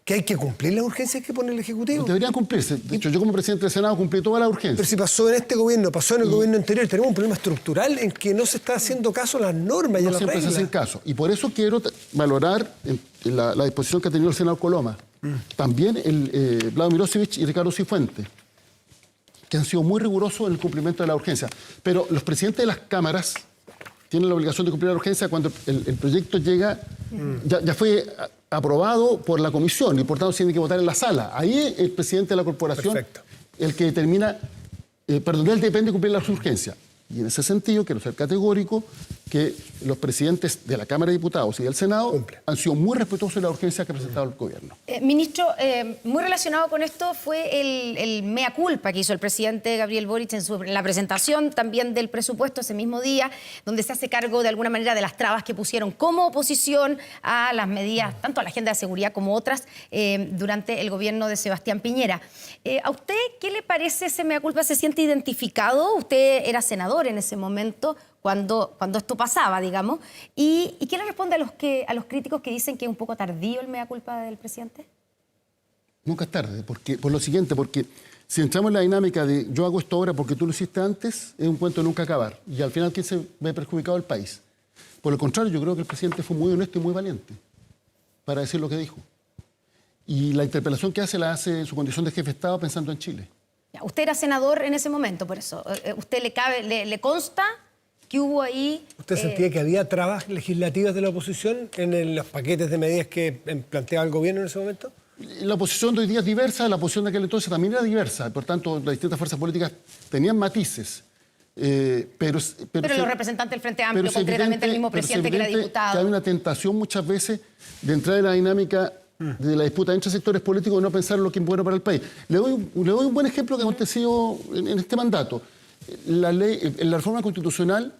que hay que cumplir las urgencias que pone el Ejecutivo? Deberían cumplirse. De hecho, yo como presidente del Senado cumplí todas las urgencias. Pero si pasó en este gobierno, pasó en el gobierno anterior, tenemos un problema estructural en que no se está haciendo caso a las normas y a las reglas. No siempre se hacen caso. Y por eso quiero valorar la disposición que ha tenido el senador Coloma. También Vlado Milosevic y Ricardo Cifuentes, que han sido muy rigurosos en el cumplimiento de la urgencia. Pero los presidentes de las cámaras tienen la obligación de cumplir la urgencia cuando el proyecto llega, ya fue aprobado por la comisión y por tanto tiene que votar en la sala. Ahí el presidente de la corporación, el que determina, él depende de cumplir las urgencias. Y en ese sentido quiero ser categórico que los presidentes de la Cámara de Diputados y del Senado han sido muy respetuosos de la urgencia que ha presentado el gobierno. Ministro, muy relacionado con esto fue el mea culpa que hizo el presidente Gabriel Boric en la presentación también del presupuesto ese mismo día, donde se hace cargo de alguna manera de las trabas que pusieron como oposición a las medidas, tanto a la agenda de seguridad como otras, durante el gobierno de Sebastián Piñera. ¿A usted qué le parece ese mea culpa? ¿Se siente identificado? Usted era senador en ese momento cuando esto pasaba, digamos. ¿Y qué le responde a los críticos que dicen que es un poco tardío el mea culpa del presidente? Nunca es tarde, por lo siguiente, porque si entramos en la dinámica de yo hago esto ahora porque tú lo hiciste antes, es un cuento de nunca acabar. Y al final, ¿quién se ve perjudicado? El país. Por el contrario, yo creo que el presidente fue muy honesto y muy valiente para decir lo que dijo. Y la interpelación que hace la hace en su condición de jefe de Estado pensando en Chile. Usted era senador en ese momento, por eso. ¿Usted le consta que hubo ahí? ¿Usted sentía que había trabas legislativas de la oposición en los paquetes de medidas que planteaba el gobierno en ese momento? La oposición de hoy día es diversa, la oposición de aquel entonces también era diversa. Por tanto, las distintas fuerzas políticas tenían matices. Pero los representantes del Frente Amplio, concretamente el mismo presidente que era diputado. Que hay una tentación muchas veces de entrar en la dinámica de la disputa entre sectores políticos y no pensar en lo que es bueno para el país. Le doy un buen ejemplo que ha acontecido en este mandato. La reforma constitucional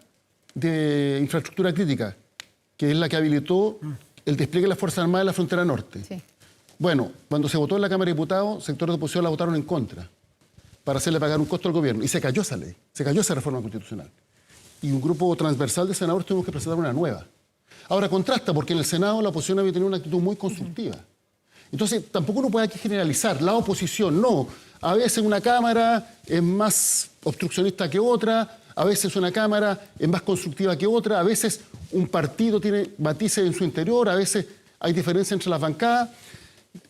de infraestructura crítica, que es la que habilitó el despliegue de las Fuerzas Armadas en la frontera norte. Sí. Bueno, cuando se votó en la Cámara de Diputados, sectores de oposición la votaron en contra para hacerle pagar un costo al gobierno. Y se cayó esa ley, se cayó esa reforma constitucional. Y un grupo transversal de senadores tuvimos que presentar una nueva. Ahora contrasta, porque en el Senado la oposición había tenido una actitud muy constructiva. Entonces, tampoco uno puede aquí generalizar. La oposición, no. A veces una Cámara es más obstruccionista que otra, a veces una Cámara es más constructiva que otra, a veces un partido tiene matices en su interior, a veces hay diferencias entre las bancadas.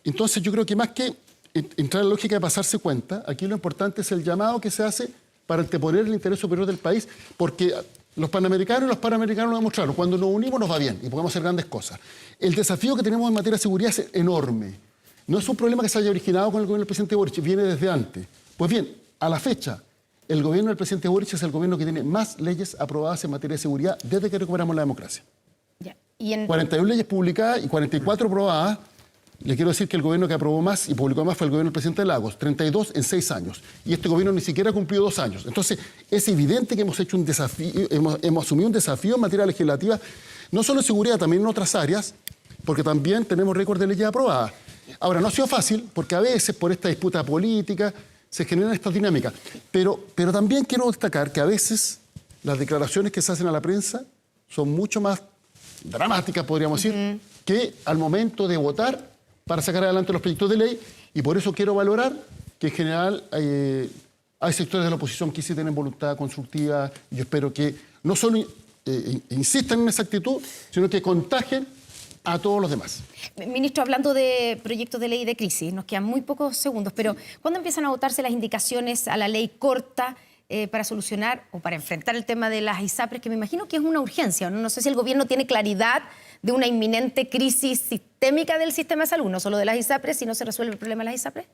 Entonces, yo creo que más que entrar en la lógica de pasarse cuenta, aquí lo importante es el llamado que se hace para anteponer el interés superior del país, porque los panamericanos y los panamericanos lo demostraron. Cuando nos unimos nos va bien y podemos hacer grandes cosas. El desafío que tenemos en materia de seguridad es enorme. No es un problema que se haya originado con el gobierno del presidente Boric, viene desde antes. Pues bien, a la fecha, el gobierno del presidente Boric es el gobierno que tiene más leyes aprobadas en materia de seguridad desde que recuperamos la democracia. Ya. 41 leyes publicadas y 44 aprobadas. Le quiero decir que el gobierno que aprobó más y publicó más fue el gobierno del presidente Lagos, 32 en 6 años. Y este gobierno ni siquiera cumplió 2 años. Entonces, es evidente que hemos hecho un desafío, hemos asumido un desafío en materia legislativa, no solo en seguridad, también en otras áreas, porque también tenemos récord de leyes aprobadas. Ahora, no ha sido fácil, porque a veces por esta disputa política se generan estas dinámicas. Pero también quiero destacar que a veces las declaraciones que se hacen a la prensa son mucho más dramáticas, podríamos decir, que al momento de votar para sacar adelante los proyectos de ley, y por eso quiero valorar que en general hay sectores de la oposición que sí tienen voluntad constructiva, y yo espero que no solo insistan en esa actitud, sino que contagien a todos los demás. Ministro, hablando de proyectos de ley de crisis, nos quedan muy pocos segundos, pero ¿cuándo empiezan a votarse las indicaciones a la ley corta para solucionar o para enfrentar el tema de las ISAPRES, que me imagino que es una urgencia, ¿no? No sé si el gobierno tiene claridad de una inminente crisis sistémica del sistema de salud, no solo de las ISAPRES, si no se resuelve el problema de las ISAPRES.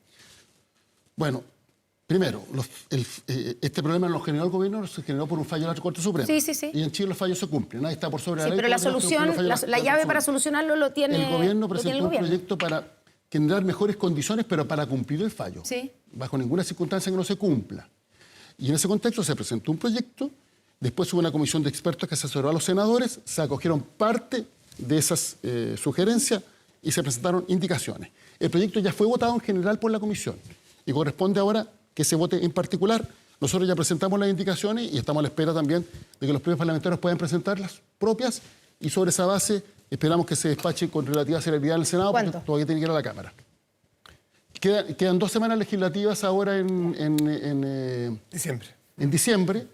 Bueno, Primero, este problema no lo generó el gobierno, se generó por un fallo de la Corte Suprema. Sí, sí, sí. Y en Chile los fallos se cumplen, nadie está por sobre la ley. Pero la solución, la llave para solucionarlo lo tiene el gobierno. Presentó un proyecto para generar mejores condiciones, pero para cumplir el fallo. Sí. Bajo ninguna circunstancia que no se cumpla. Y en ese contexto se presentó un proyecto, después hubo una comisión de expertos que asesoró a los senadores, se acogieron parte de esas sugerencias y se presentaron indicaciones. El proyecto ya fue votado en general por la comisión y corresponde ahora que se vote en particular. Nosotros ya presentamos las indicaciones y estamos a la espera también de que los propios parlamentarios puedan presentar las propias y sobre esa base esperamos que se despache con relativa celeridad en el Senado. ¿Cuánto? Porque todavía tiene que ir a la Cámara. Quedan 2 semanas legislativas ahora en diciembre.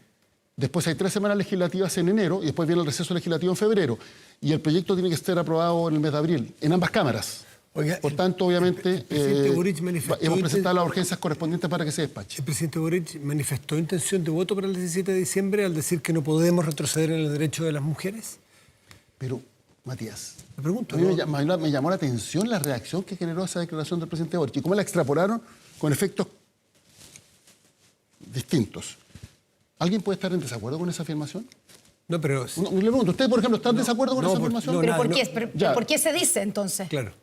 Después hay 3 semanas legislativas en enero y después viene el receso legislativo en febrero. Y el proyecto tiene que ser aprobado en el mes de abril, en ambas cámaras. Oiga, por tanto, obviamente, el presidente Boric manifestó hemos presentado las urgencias correspondientes para que se despache. El presidente Boric manifestó intención de voto para el 17 de diciembre al decir que no podemos retroceder en el derecho de las mujeres. Pero, Matías, me pregunto, a mí me llamó la atención la reacción que generó esa declaración del presidente Boric y cómo la extrapolaron con efectos distintos. ¿Alguien puede estar en desacuerdo con esa afirmación? No, pero... Le pregunto, ¿usted, por ejemplo, está en desacuerdo con esa afirmación? ¿Pero por qué se dice, entonces? Claro.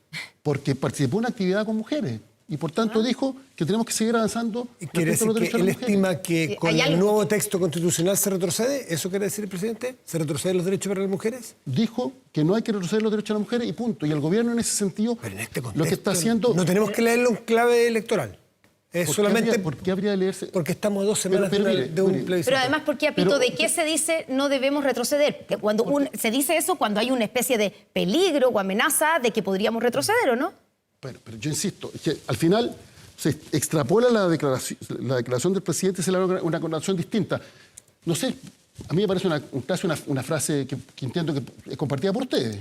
Porque participó en una actividad con mujeres y, por tanto, dijo que tenemos que seguir avanzando. ¿Quiere decir que él estima que con el nuevo texto constitucional se retrocede? ¿Eso quiere decir el presidente? ¿Se retroceden los derechos para las mujeres? Dijo que no hay que retroceder los derechos de las mujeres y punto. Y el gobierno, en ese sentido, pero en este contexto, lo que está haciendo... No tenemos que leerlo en clave electoral. Es solamente... ¿Por qué habría de leerse? Porque estamos a 2 semanas de un plebiscito. Pero además, ¿por qué, Apito, de qué se dice no debemos retroceder? Cuando se dice eso cuando hay una especie de peligro o amenaza de que podríamos retroceder, ¿o no? Pero yo insisto, es que al final se extrapola la declaración del presidente y se le da una connotación distinta. No sé, a mí me parece una frase que entiendo que es compartida por ustedes.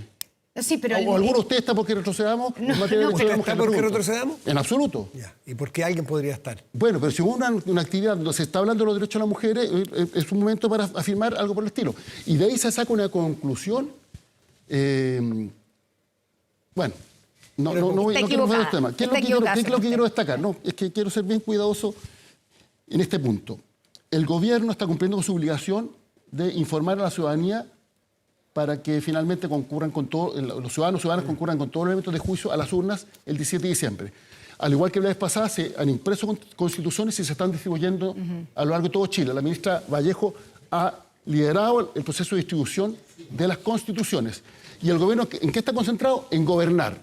Sí, pero ¿O alguno de ustedes está porque retrocedamos? ¿Está porque retrocedamos? En absoluto. Ya. ¿Y por qué alguien podría estar? Bueno, pero si hubo una actividad donde se está hablando de los derechos de las mujeres, es un momento para afirmar algo por el estilo. Y de ahí se saca una conclusión. Bueno, no voy a profundizar el tema. ¿Qué es lo que quiero destacar? No, es que quiero ser bien cuidadoso en este punto. El gobierno está cumpliendo con su obligación de informar a la ciudadanía para que finalmente concurran con todo, los ciudadanos concurran con todos los elementos de juicio a las urnas el 17 de diciembre. Al igual que la vez pasada, se han impreso constituciones y se están distribuyendo a lo largo de todo Chile. La ministra Vallejo ha liderado el proceso de distribución de las constituciones. ¿Y el gobierno en qué está concentrado? En gobernar.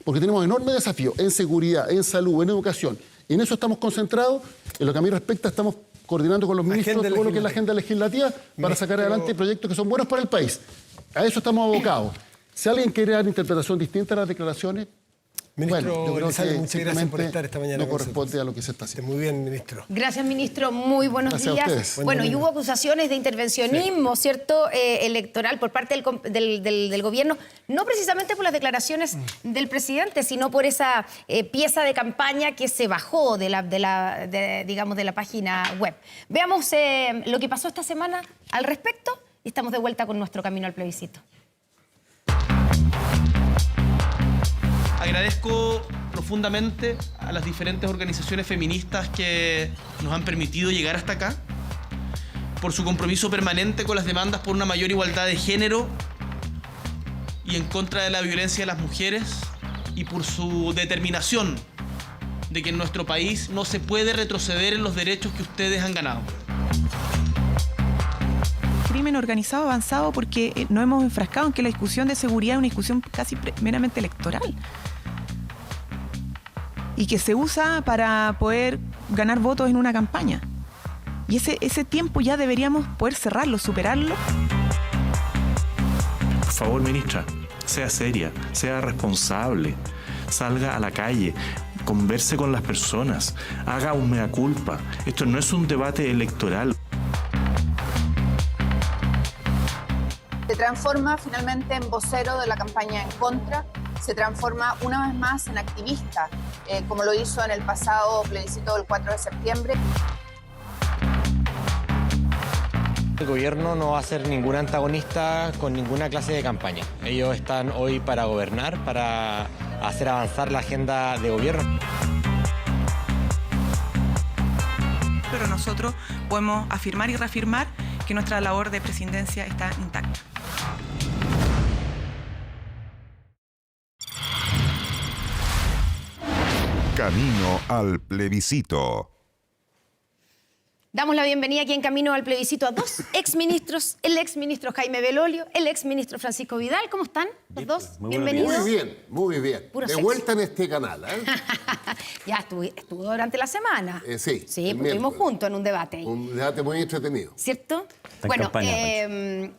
Porque tenemos enormes desafíos en seguridad, en salud, en educación. Y en eso estamos concentrados. En lo que a mí respecta, estamos coordinando con los ministros todo lo que es la agenda legislativa para sacar adelante proyectos que son buenos para el país. A eso estamos abocados. Si alguien quiere dar interpretación distinta a las declaraciones, ministro, bueno, yo creo que muchas gracias por estar esta mañana. No corresponde a lo que se está haciendo. Muy bien, ministro. Gracias, ministro. Muy buenos días. A ustedes. Bueno, y hubo acusaciones de intervencionismo, ¿cierto?, electoral por parte del gobierno, no precisamente por las declaraciones del presidente, sino por esa pieza de campaña que se bajó de la página web. Veamos lo que pasó esta semana al respecto y estamos de vuelta con nuestro camino al plebiscito. Agradezco profundamente a las diferentes organizaciones feministas que nos han permitido llegar hasta acá, por su compromiso permanente con las demandas por una mayor igualdad de género y en contra de la violencia de las mujeres, y por su determinación de que en nuestro país no se puede retroceder en los derechos que ustedes han ganado. Crimen organizado avanzado porque nos hemos enfrascado en que la discusión de seguridad es una discusión casi meramente electoral y que se usa para poder ganar votos en una campaña. Y ese tiempo ya deberíamos poder cerrarlo, superarlo. Por favor, ministra, sea seria, sea responsable, salga a la calle, converse con las personas, haga un mea culpa. Esto no es un debate electoral. Se transforma finalmente en vocero de la campaña en contra, se transforma una vez más en activista, como lo hizo en el pasado plebiscito del 4 de septiembre. El gobierno no va a ser ningún antagonista con ninguna clase de campaña. Ellos están hoy para gobernar, para hacer avanzar la agenda de gobierno. pero nosotros podemos afirmar y reafirmar que nuestra labor de presidencia está intacta. Camino al plebiscito. Damos la bienvenida aquí en Camino al Plebiscito a dos exministros, el exministro Jaime Belolio, el exministro Francisco Vidal. ¿Cómo están los dos? Bienvenidos. Muy bien, muy bien. Puro de sexo. vuelta en este canal, ¿eh? Ya estuvo durante la semana. Sí. Sí, el porque estuvimos miércoles. juntos en un debate ahí. Un debate muy entretenido. ¿Cierto? en Bueno, campaña,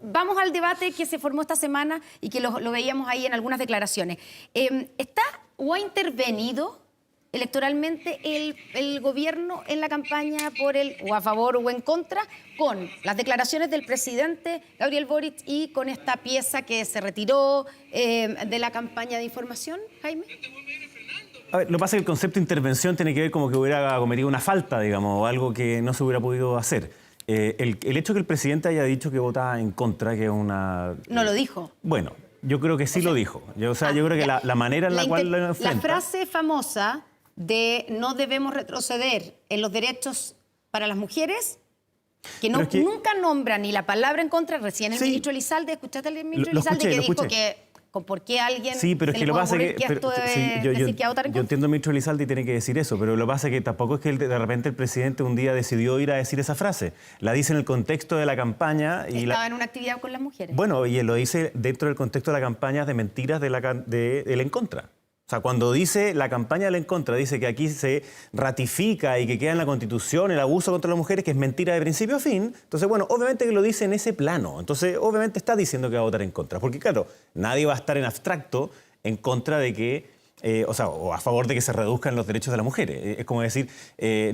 vamos al debate que se formó esta semana y que lo veíamos ahí en algunas declaraciones. ¿Está o ha intervenido electoralmente el gobierno en la campaña por o a favor o en contra con las declaraciones del presidente Gabriel Boric y con esta pieza que se retiró de la campaña de información, Jaime? A ver, lo que pasa es que el concepto de intervención tiene que ver como que hubiera cometido una falta, digamos, o algo que no se hubiera podido hacer. El hecho que el presidente haya dicho que vota en contra, que es una... No lo dijo. Bueno, yo creo que sí lo dijo. Yo creo que la manera en la cual lo enfrenta... La frase famosa de no debemos retroceder en los derechos para las mujeres, que, nunca nombra ni la palabra en contra. Recién el ministro Elizalde, ¿escuchaste al ministro Elizalde que dijo que por qué alguien sí, pero es que lo pasa que esto debe decir que va a votar en contra? yo entiendo al ministro Elizalde y tiene que decir eso, pero lo que pasa es que tampoco es que de repente el presidente un día decidió ir a decir esa frase. La dice en el contexto de la campaña. Estaba en una actividad con las mujeres. Bueno, y él lo dice dentro del contexto de la campaña de mentiras del en contra. O sea, cuando dice la campaña del en contra, dice que aquí se ratifica y que queda en la Constitución el abuso contra las mujeres, que es mentira de principio a fin. Entonces, bueno, obviamente que lo dice en ese plano. Entonces, obviamente está diciendo que va a votar en contra. Porque, claro, nadie va a estar en abstracto en contra de que, o a favor de que se reduzcan los derechos de las mujeres. Es como decir,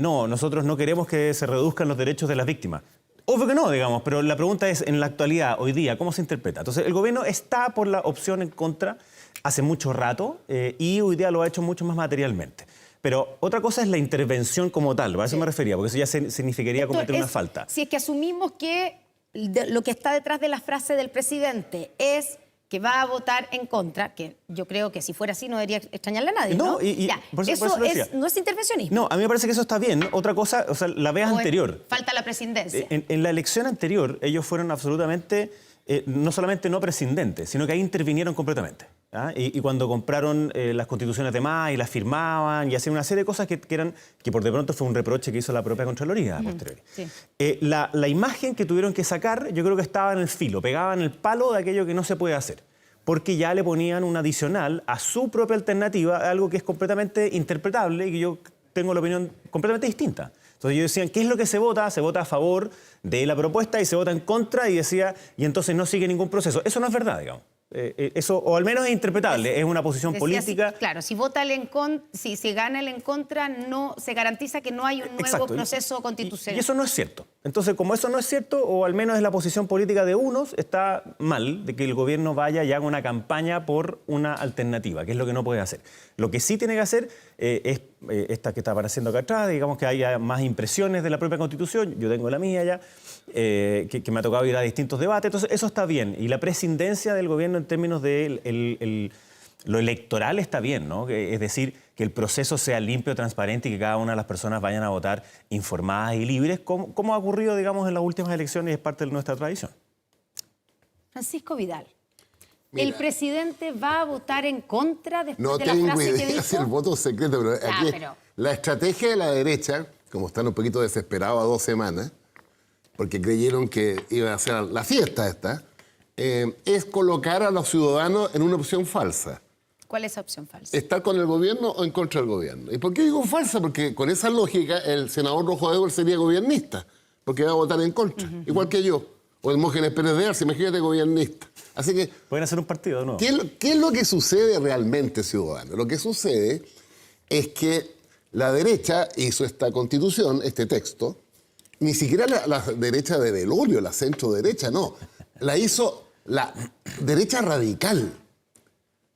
no, nosotros no queremos que se reduzcan los derechos de las víctimas. Obvio que no, digamos, pero la pregunta es, en la actualidad, hoy día, ¿cómo se interpreta? Entonces, el gobierno está por la opción en contra hace mucho rato y hoy día lo ha hecho mucho más materialmente. Pero otra cosa es la intervención como tal, a eso me refería, porque eso ya significaría cometer una falta. Si es que asumimos que lo que está detrás de la frase del presidente es que va a votar en contra, que yo creo que si fuera así no debería extrañarle a nadie, ¿no? Por eso no es intervencionismo. No, a mí me parece que eso está bien. Otra cosa, o sea, la vez anterior. Falta la presidencia. En la elección anterior, ellos fueron absolutamente, no solamente no prescindentes, sino que ahí intervinieron completamente. ¿Ah? Y cuando compraron las constituciones de más y las firmaban y hacían una serie de cosas que por de pronto fue un reproche que hizo la propia Contraloría a posteriori. Sí. La imagen que tuvieron que sacar, yo creo que estaba en el filo, pegaba en el palo de aquello que no se puede hacer. Porque ya le ponían un adicional a su propia alternativa, algo que es completamente interpretable y que yo tengo la opinión completamente distinta. Entonces ellos decían, ¿qué es lo que se vota? Se vota a favor de la propuesta y se vota en contra y decía, y entonces no sigue ningún proceso. Eso no es verdad, digamos. Eso, o al menos es interpretable, es una posición política. Claro, si vota si gana el en contra, no se garantiza que no hay un nuevo proceso constitucional. Y eso no es cierto. Entonces, como eso no es cierto, o al menos es la posición política de unos, está mal de que el gobierno vaya y haga una campaña por una alternativa, que es lo que no puede hacer. Lo que sí tiene que hacer es esta que está apareciendo acá atrás, digamos que haya más impresiones de la propia Constitución, yo tengo la mía ya, que me ha tocado ir a distintos debates, entonces eso está bien. Y la prescindencia del gobierno en términos de lo electoral está bien, ¿no? Es decir, que el proceso sea limpio, transparente y que cada una de las personas vayan a votar informadas y libres, como ha ocurrido, digamos, en las últimas elecciones y es parte de nuestra tradición. Francisco Vidal, mira, ¿el presidente va a votar en contra después no de la frase que dijo? No tengo idea si el voto es secreto, pero aquí la estrategia de la derecha, como están un poquito desesperados a 2 semanas, porque creyeron que iba a ser la fiesta esta, es colocar a los ciudadanos en una opción falsa. ¿Cuál es esa opción falsa? ¿Estar con el gobierno o en contra del gobierno? ¿Y por qué digo falsa? Porque con esa lógica el senador Rojo Edwards sería gobernista, porque va a votar en contra, igual que yo. O Hermógenes Pérez de Arce, imagínate, gobernista. Así que... Pueden hacer un partido, ¿no? ¿Qué es lo que sucede realmente, ciudadano? Lo que sucede es que la derecha hizo esta constitución, este texto, ni siquiera la derecha de Belolio, la centro derecha, no. La hizo la derecha radical.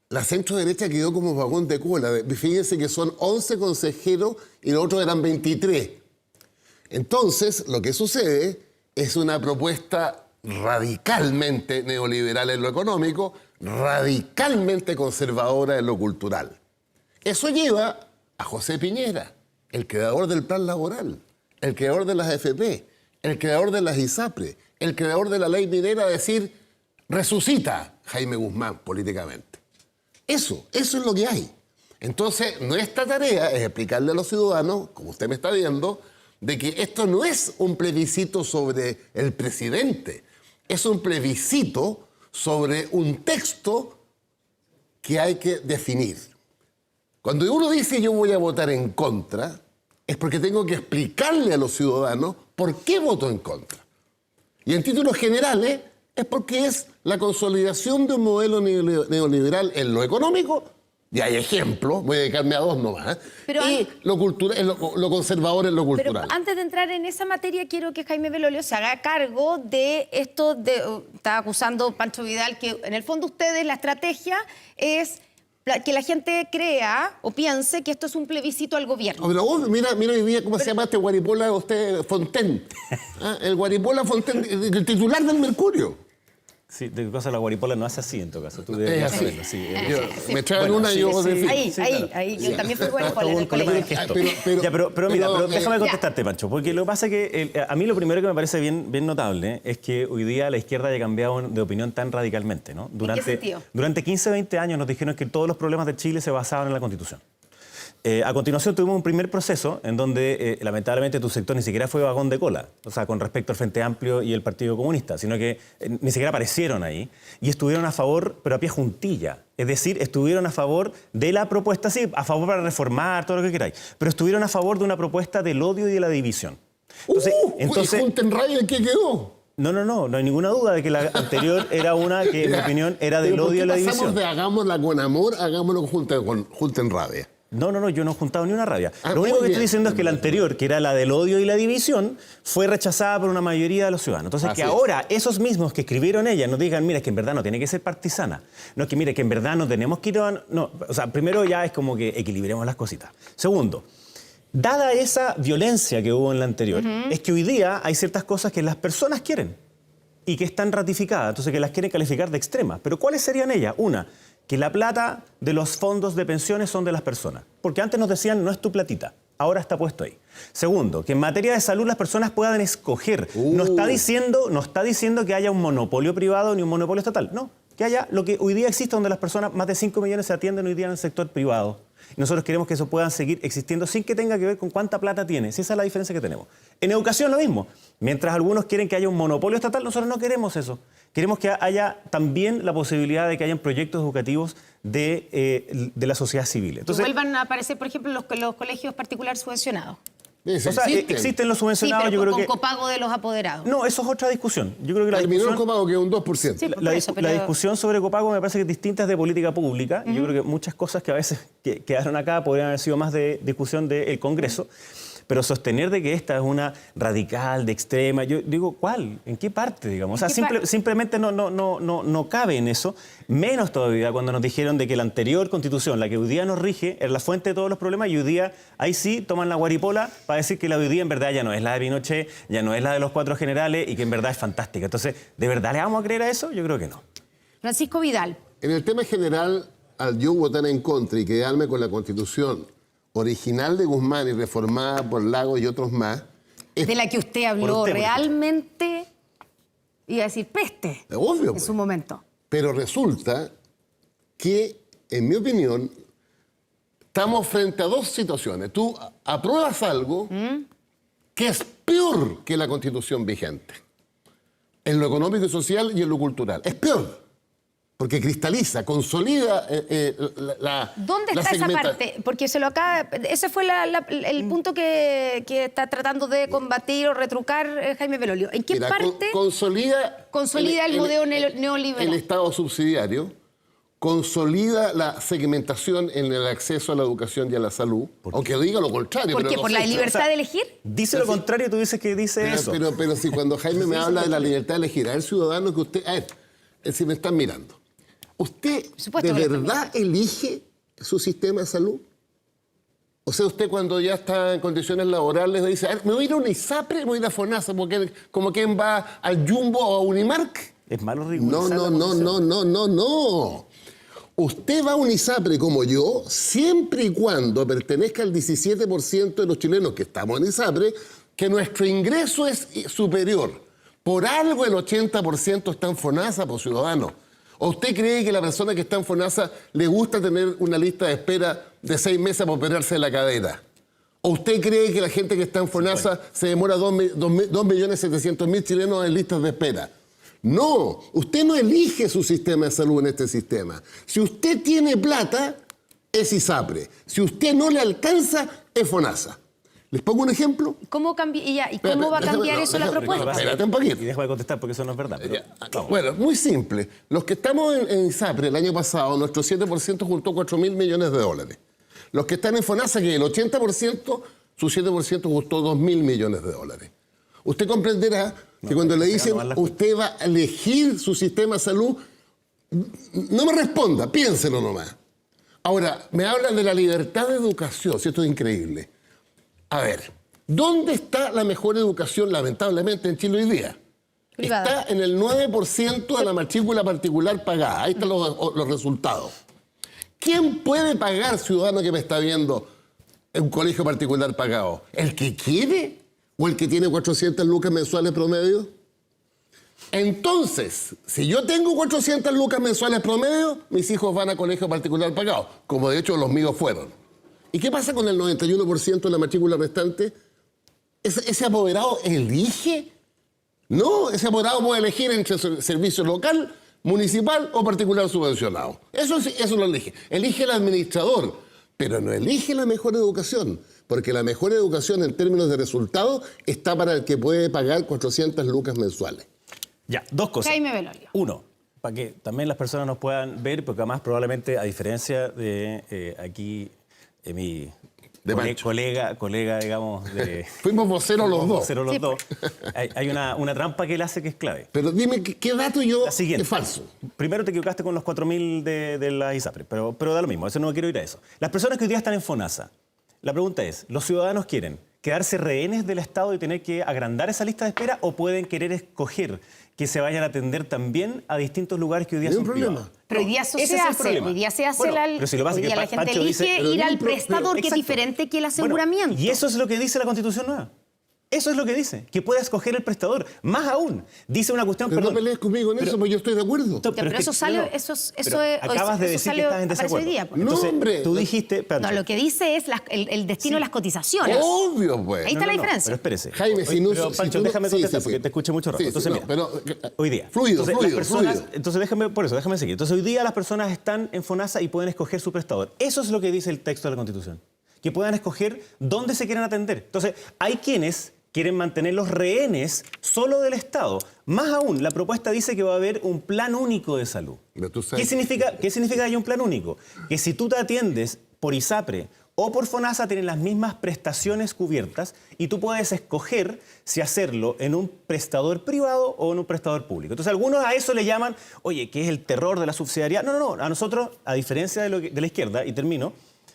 La centro derecha quedó como vagón de cola. Fíjense que son 11 consejeros y los otros eran 23. Entonces, lo que sucede es una propuesta radicalmente neoliberal en lo económico, radicalmente conservadora en lo cultural. Eso lleva a José Piñera, el creador del plan laboral, el creador de las AFP, el creador de las ISAPRE, el creador de la ley minera, decir, resucita Jaime Guzmán políticamente. Eso es lo que hay. Entonces, nuestra tarea es explicarle a los ciudadanos, como usted me está viendo, de que esto no es un plebiscito sobre el presidente, es un plebiscito sobre un texto que hay que definir. Cuando uno dice yo voy a votar en contra, es porque tengo que explicarle a los ciudadanos por qué voto en contra. Y en títulos generales es porque es la consolidación de un modelo neoliberal en lo económico, y hay ejemplos, voy a dedicarme a dos nomás, y lo conservador en lo cultural. Pero antes de entrar en esa materia, quiero que Jaime Belolio se haga cargo de esto, está acusando Pancho Vidal, que en el fondo ustedes, la estrategia es que la gente crea o piense que esto es un plebiscito al gobierno. Pero vos, mira hoy día cómo se llama este Guaripola Fontaine. El Guaripola Fontaine, el titular del Mercurio. Sí, de cosa la Guaripola no hace así en todo caso. Tú Es deberías así. saberlo, sí. Me traen una y yo... Ahí, yo también fui Guaripola en el colegio. Pero mira, déjame contestarte, Pancho, porque lo que pasa es que a mí lo primero que me parece bien notable es que hoy día la izquierda haya cambiado de opinión tan radicalmente, ¿no? ¿En qué sentido? Durante 15, 20 años nos dijeron que todos los problemas de Chile se basaban en la Constitución. A continuación tuvimos un primer proceso en donde lamentablemente tu sector ni siquiera fue vagón de cola, o sea, con respecto al Frente Amplio y el Partido Comunista, sino que ni siquiera aparecieron ahí y estuvieron a favor, pero a pie juntilla. Es decir, estuvieron a favor de la propuesta, sí, a favor para reformar, todo lo que queráis, pero estuvieron a favor de una propuesta del odio y de la división. Entonces Juntenradio, ¿en qué quedó? No hay ninguna duda de que la anterior era una que, en mi opinión, era del odio y la división. Pasamos de hagámosla con amor, hagámoslo con Juntenradio. No, yo no he juntado ni una rabia. Lo único que estoy diciendo es que la anterior, que era la del odio y la división, fue rechazada por una mayoría de los ciudadanos. Entonces, que ahora esos mismos que escribieron ella nos digan, mira, es que en verdad no tiene que ser partisana. No, es que mire, que en verdad no tenemos que ir a... No, o sea, primero ya es como que equilibremos las cositas. Segundo, dada esa violencia que hubo en la anterior, es que hoy día hay ciertas cosas que las personas quieren y que están ratificadas, entonces que las quieren calificar de extremas. Pero ¿cuáles serían ellas? Una, que la plata de los fondos de pensiones son de las personas. Porque antes nos decían, no es tu platita, ahora está puesto ahí. Segundo, que en materia de salud las personas puedan escoger. No está diciendo que haya un monopolio privado ni un monopolio estatal. No, que haya lo que hoy día existe, donde las personas, más de 5 millones, se atienden hoy día en el sector privado. Y nosotros queremos que eso pueda seguir existiendo sin que tenga que ver con cuánta plata tiene. Esa es la diferencia que tenemos. En educación lo mismo. Mientras algunos quieren que haya un monopolio estatal, nosotros no queremos eso. Queremos que haya también la posibilidad de que hayan proyectos educativos de la sociedad civil. Entonces, que vuelvan a aparecer, por ejemplo, los colegios particulares subvencionados. O sea, existen los subvencionados, sí, pero yo creo con que... copago de los apoderados. No, eso es otra discusión. Yo creo que terminó el copago, que es un 2%. Sí, la discusión sobre copago me parece que es distinta, es de política pública. Yo creo que muchas cosas que a veces quedaron acá podrían haber sido más de discusión del Congreso. Pero sostener de que esta es una radical, de extrema, yo digo, ¿cuál? ¿En qué parte, digamos? O sea, simplemente no cabe en eso, menos todavía cuando nos dijeron de que la anterior Constitución, la que hoy día nos rige, es la fuente de todos los problemas, y hoy día, ahí sí, toman la guaripola para decir que la de hoy día en verdad ya no es la de Pinochet, ya no es la de los 4 generales, y que en verdad es fantástica. Entonces, ¿de verdad le vamos a creer a eso? Yo creo que no. Francisco Vidal. En el tema general, al yo votar en contra y quedarme con la Constitución original de Guzmán y reformada por Lagos y otros más... de la que usted habló realmente, iba a decir peste, obvio, en su momento. Pero resulta que, en mi opinión, estamos frente a dos situaciones. Tú apruebas algo que es peor que la Constitución vigente, en lo económico y social y en lo cultural. Es peor. Porque cristaliza, consolida la... ¿Dónde está esa parte? Porque ese fue el punto que está tratando de combatir o retrucar Jaime Belolio. ¿En qué parte consolida el modelo neoliberal? El Estado subsidiario, consolida la segmentación en el acceso a la educación y a la salud, aunque diga lo contrario. ¿Por qué? ¿Por la libertad de elegir? Dice lo contrario, tú dices que dice eso. Pero si cuando Jaime me habla de la libertad de elegir, a ver, ciudadano, que usted... A ver, si me están mirando. ¿Usted de verdad elige su sistema de salud? O sea, usted cuando ya está en condiciones laborales dice, me voy a ir a una ISAPRE, me voy a ir a FONASA, como quien va al Jumbo o a Unimark. Es malo rigorizar. No. Usted va a un ISAPRE como yo, siempre y cuando pertenezca al 17% de los chilenos que estamos en ISAPRE, que nuestro ingreso es superior. Por algo el 80% está en FONASA, por ciudadano. ¿O usted cree que la persona que está en FONASA le gusta tener una lista de espera de 6 meses para operarse la cadera? ¿O usted cree que la gente que está en FONASA se demora 2.700.000 chilenos en listas de espera? No, usted no elige su sistema de salud en este sistema. Si usted tiene plata, es ISAPRE. Si usted no le alcanza, es FONASA. ¿Les pongo un ejemplo? ¿Cómo va a cambiar eso la propuesta? Espérate un poquito. Y déjame contestar porque eso no es verdad. Pero, bueno, muy simple. Los que estamos en ISAPRE el año pasado, nuestro 7% juntó 4.000 millones de dólares. Los que están en FONASA, que el 80%, su 7% juntó 2.000 millones de dólares. Usted comprenderá que cuando le dicen usted va a elegir su sistema de salud, no me responda, piénselo nomás. Ahora, me hablan de la libertad de educación, si esto es increíble. A ver, ¿dónde está la mejor educación, lamentablemente, en Chile hoy día? Privada. Está en el 9% de la matrícula particular pagada. Ahí están los resultados. ¿Quién puede pagar, ciudadano que me está viendo, en un colegio particular pagado? ¿El que quiere o el que tiene 400 lucas mensuales promedio? Entonces, si yo tengo 400 lucas mensuales promedio, mis hijos van a colegio particular pagado, como de hecho los míos fueron. ¿Y qué pasa con el 91% de la matrícula restante? ¿Ese apoderado elige? No, ese apoderado puede elegir entre servicio local, municipal o particular subvencionado. Eso lo elige. Elige el administrador, pero no elige la mejor educación, porque la mejor educación en términos de resultados está para el que puede pagar 400 lucas mensuales. Ya, dos cosas. Jaime Belolio. Uno, para que también las personas nos puedan ver, porque además probablemente, a diferencia de aquí, mi colega, digamos, de... Fuimos voceros los dos. Voceros los dos. Hay una trampa que él hace que es clave. Pero dime, ¿qué dato yo es falso? Primero te equivocaste con los 4.000 de la ISAPRE, pero da lo mismo, eso no quiero ir a eso. Las personas que hoy día están en FONASA, la pregunta es, ¿los ciudadanos quieren quedarse rehenes del Estado y tener que agrandar esa lista de espera o pueden querer escoger que se vayan a atender también a distintos lugares que hoy día son privados? Pero hoy día eso se hace. Hoy día se hace hoy día la gente elige ir al prestador, que es diferente que el aseguramiento. Y eso es lo que dice la Constitución nueva. Eso es lo que dice, que pueda escoger el prestador. Más aún, dice una cuestión... Pero no pelees conmigo en eso, porque yo estoy de acuerdo. Pero eso sale... Acabas de decir que estás en desacuerdo. No, hombre. Tú dijiste... No, lo que dice es el destino de las cotizaciones. Obvio, pues. Ahí está la diferencia. Pero espérese. Jaime, si no... Pero, Pancho, déjame contestar, porque te escuché mucho rato. Entonces, mira, pero, hoy día... Fluido. Entonces, déjame seguir. Entonces, hoy día las personas están en FONASA y pueden escoger su prestador. Eso es lo que dice el texto de la Constitución. Que puedan escoger dónde se quieren atender. Entonces, hay quienes quieren mantener los rehenes solo del Estado. Más aún, la propuesta dice que va a haber un plan único de salud. ¿Qué significa que haya un plan único? Que si tú te atiendes por ISAPRE o por FONASA, tienen las mismas prestaciones cubiertas y tú puedes escoger si hacerlo en un prestador privado o en un prestador público. Entonces, algunos a eso le llaman, oye, ¿qué es el terror de la subsidiariedad? No. A nosotros, a diferencia de la izquierda, y termino,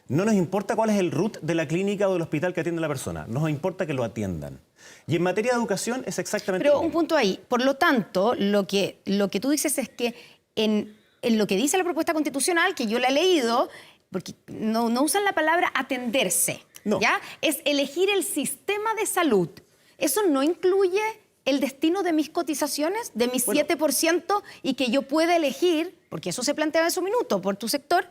no nos importa cuál es el root de la clínica o del hospital que atiende a la persona. Nos importa que lo atiendan. Y en materia de educación es exactamente lo mismo. Pero un punto ahí. Por lo tanto, lo que tú dices es que en lo que dice la propuesta constitucional, que yo la he leído, porque no usan la palabra atenderse, no. ¿ya? Es elegir el sistema de salud. Eso no incluye el destino de mis cotizaciones, de mis 7%, y que yo pueda elegir, porque eso se planteaba en su minuto, por tu sector,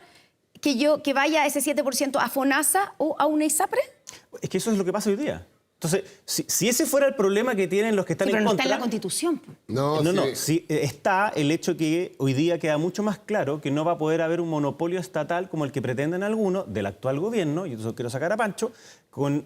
que vaya ese 7% a FONASA o a una ISAPRE. Es que eso es lo que pasa hoy día. Entonces, si ese fuera el problema que tienen los que están en contra... Pero no está en la Constitución. No, sí, está el hecho que hoy día queda mucho más claro que no va a poder haber un monopolio estatal como el que pretenden algunos del actual gobierno, y eso quiero sacar a Pancho,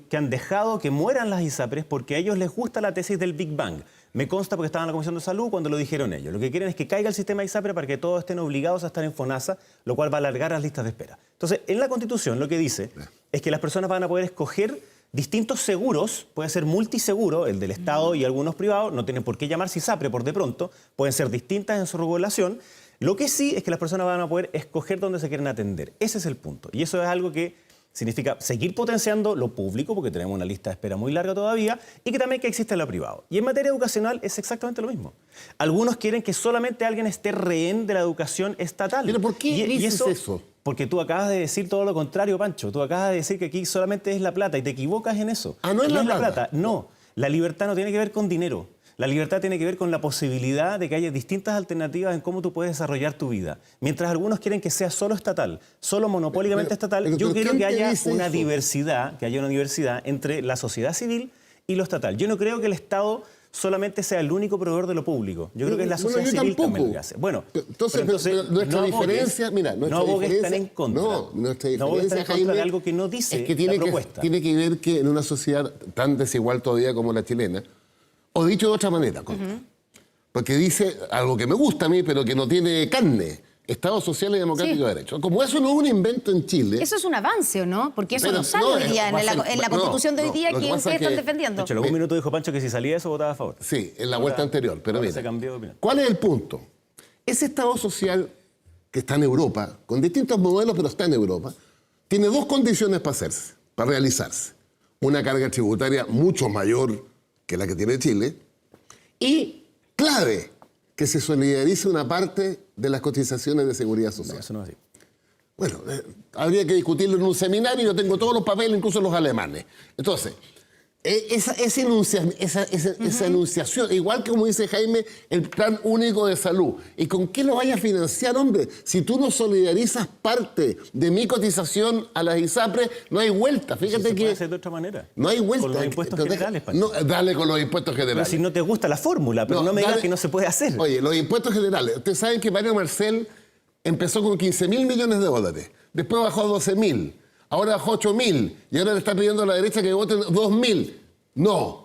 que han dejado que mueran las ISAPRES porque a ellos les gusta la tesis del Big Bang. Me consta porque estaban en la Comisión de Salud cuando lo dijeron ellos. Lo que quieren es que caiga el sistema ISAPRE para que todos estén obligados a estar en FONASA, lo cual va a alargar las listas de espera. Entonces, en la Constitución lo que dice es que las personas van a poder escoger distintos seguros, puede ser multiseguro, el del Estado y algunos privados, no tienen por qué llamarse ISAPRE por de pronto, pueden ser distintas en su regulación. Lo que sí es que las personas van a poder escoger dónde se quieren atender. Ese es el punto. Y eso es algo que Significa seguir potenciando lo público, porque tenemos una lista de espera muy larga todavía, y que también que existe lo privado. Y en materia educacional es exactamente lo mismo. Algunos quieren que solamente alguien esté rehén de la educación estatal. ¿Pero por qué dices eso? Porque tú acabas de decir todo lo contrario, Pancho. Tú acabas de decir que aquí solamente es la plata y te equivocas en eso. Ah, no es la plata. No, la libertad no tiene que ver con dinero. La libertad tiene que ver con la posibilidad de que haya distintas alternativas en cómo tú puedes desarrollar tu vida. Mientras algunos quieren que sea solo estatal, solo monopólicamente estatal, yo quiero que haya una diversidad, entre la sociedad civil y lo estatal. Yo no creo que el Estado solamente sea el único proveedor de lo público. Yo creo que es la sociedad civil también lo que hace. Bueno, entonces nuestra diferencia, mira, nuestra diferencia están en contra. No, nuestra diferencia, no están en contra de algo que no dice es que tiene la propuesta. Tiene que ver que en una sociedad tan desigual todavía como la chilena, o dicho de otra manera, porque dice algo que me gusta a mí, pero que no tiene carne: Estado social y democrático de derecho. Como eso no es un invento en Chile... Eso es un avance, ¿o no? Porque eso Pero no sale hoy día en la Constitución de hoy día que ustedes están defendiendo. De hecho, en algún minuto dijo Pancho que si salía eso votaba a favor. Sí, en la vuelta anterior. Pero mira, se cambió de opinión. ¿Cuál es el punto? Ese Estado social que está en Europa, con distintos modelos, pero está en Europa, tiene dos condiciones para hacerse, para realizarse. Una carga tributaria mucho mayor que la que tiene Chile, y clave, que se solidarice una parte de las cotizaciones de seguridad social. No, eso no es así. Bueno, habría que discutirlo en un seminario, yo tengo todos los papeles, incluso los alemanes. Entonces, esa enunciación, igual que como dice Jaime, el plan único de salud. ¿Y con qué lo vaya a financiar, hombre? Si tú no solidarizas parte de mi cotización a las ISAPRES, no hay vuelta. Fíjate se que... puede hacer de otra manera. No hay vuelta. Con los impuestos generales, Pancho. No, dale con los impuestos generales. Pero si no te gusta la fórmula, pero no me digas que no se puede hacer. Oye, los impuestos generales. Ustedes saben que Mario Marcel empezó con 15.000 millones de dólares. Después bajó a 12.000. Ahora bajó 8.000. Y ahora le está pidiendo a la derecha que voten 2.000. No.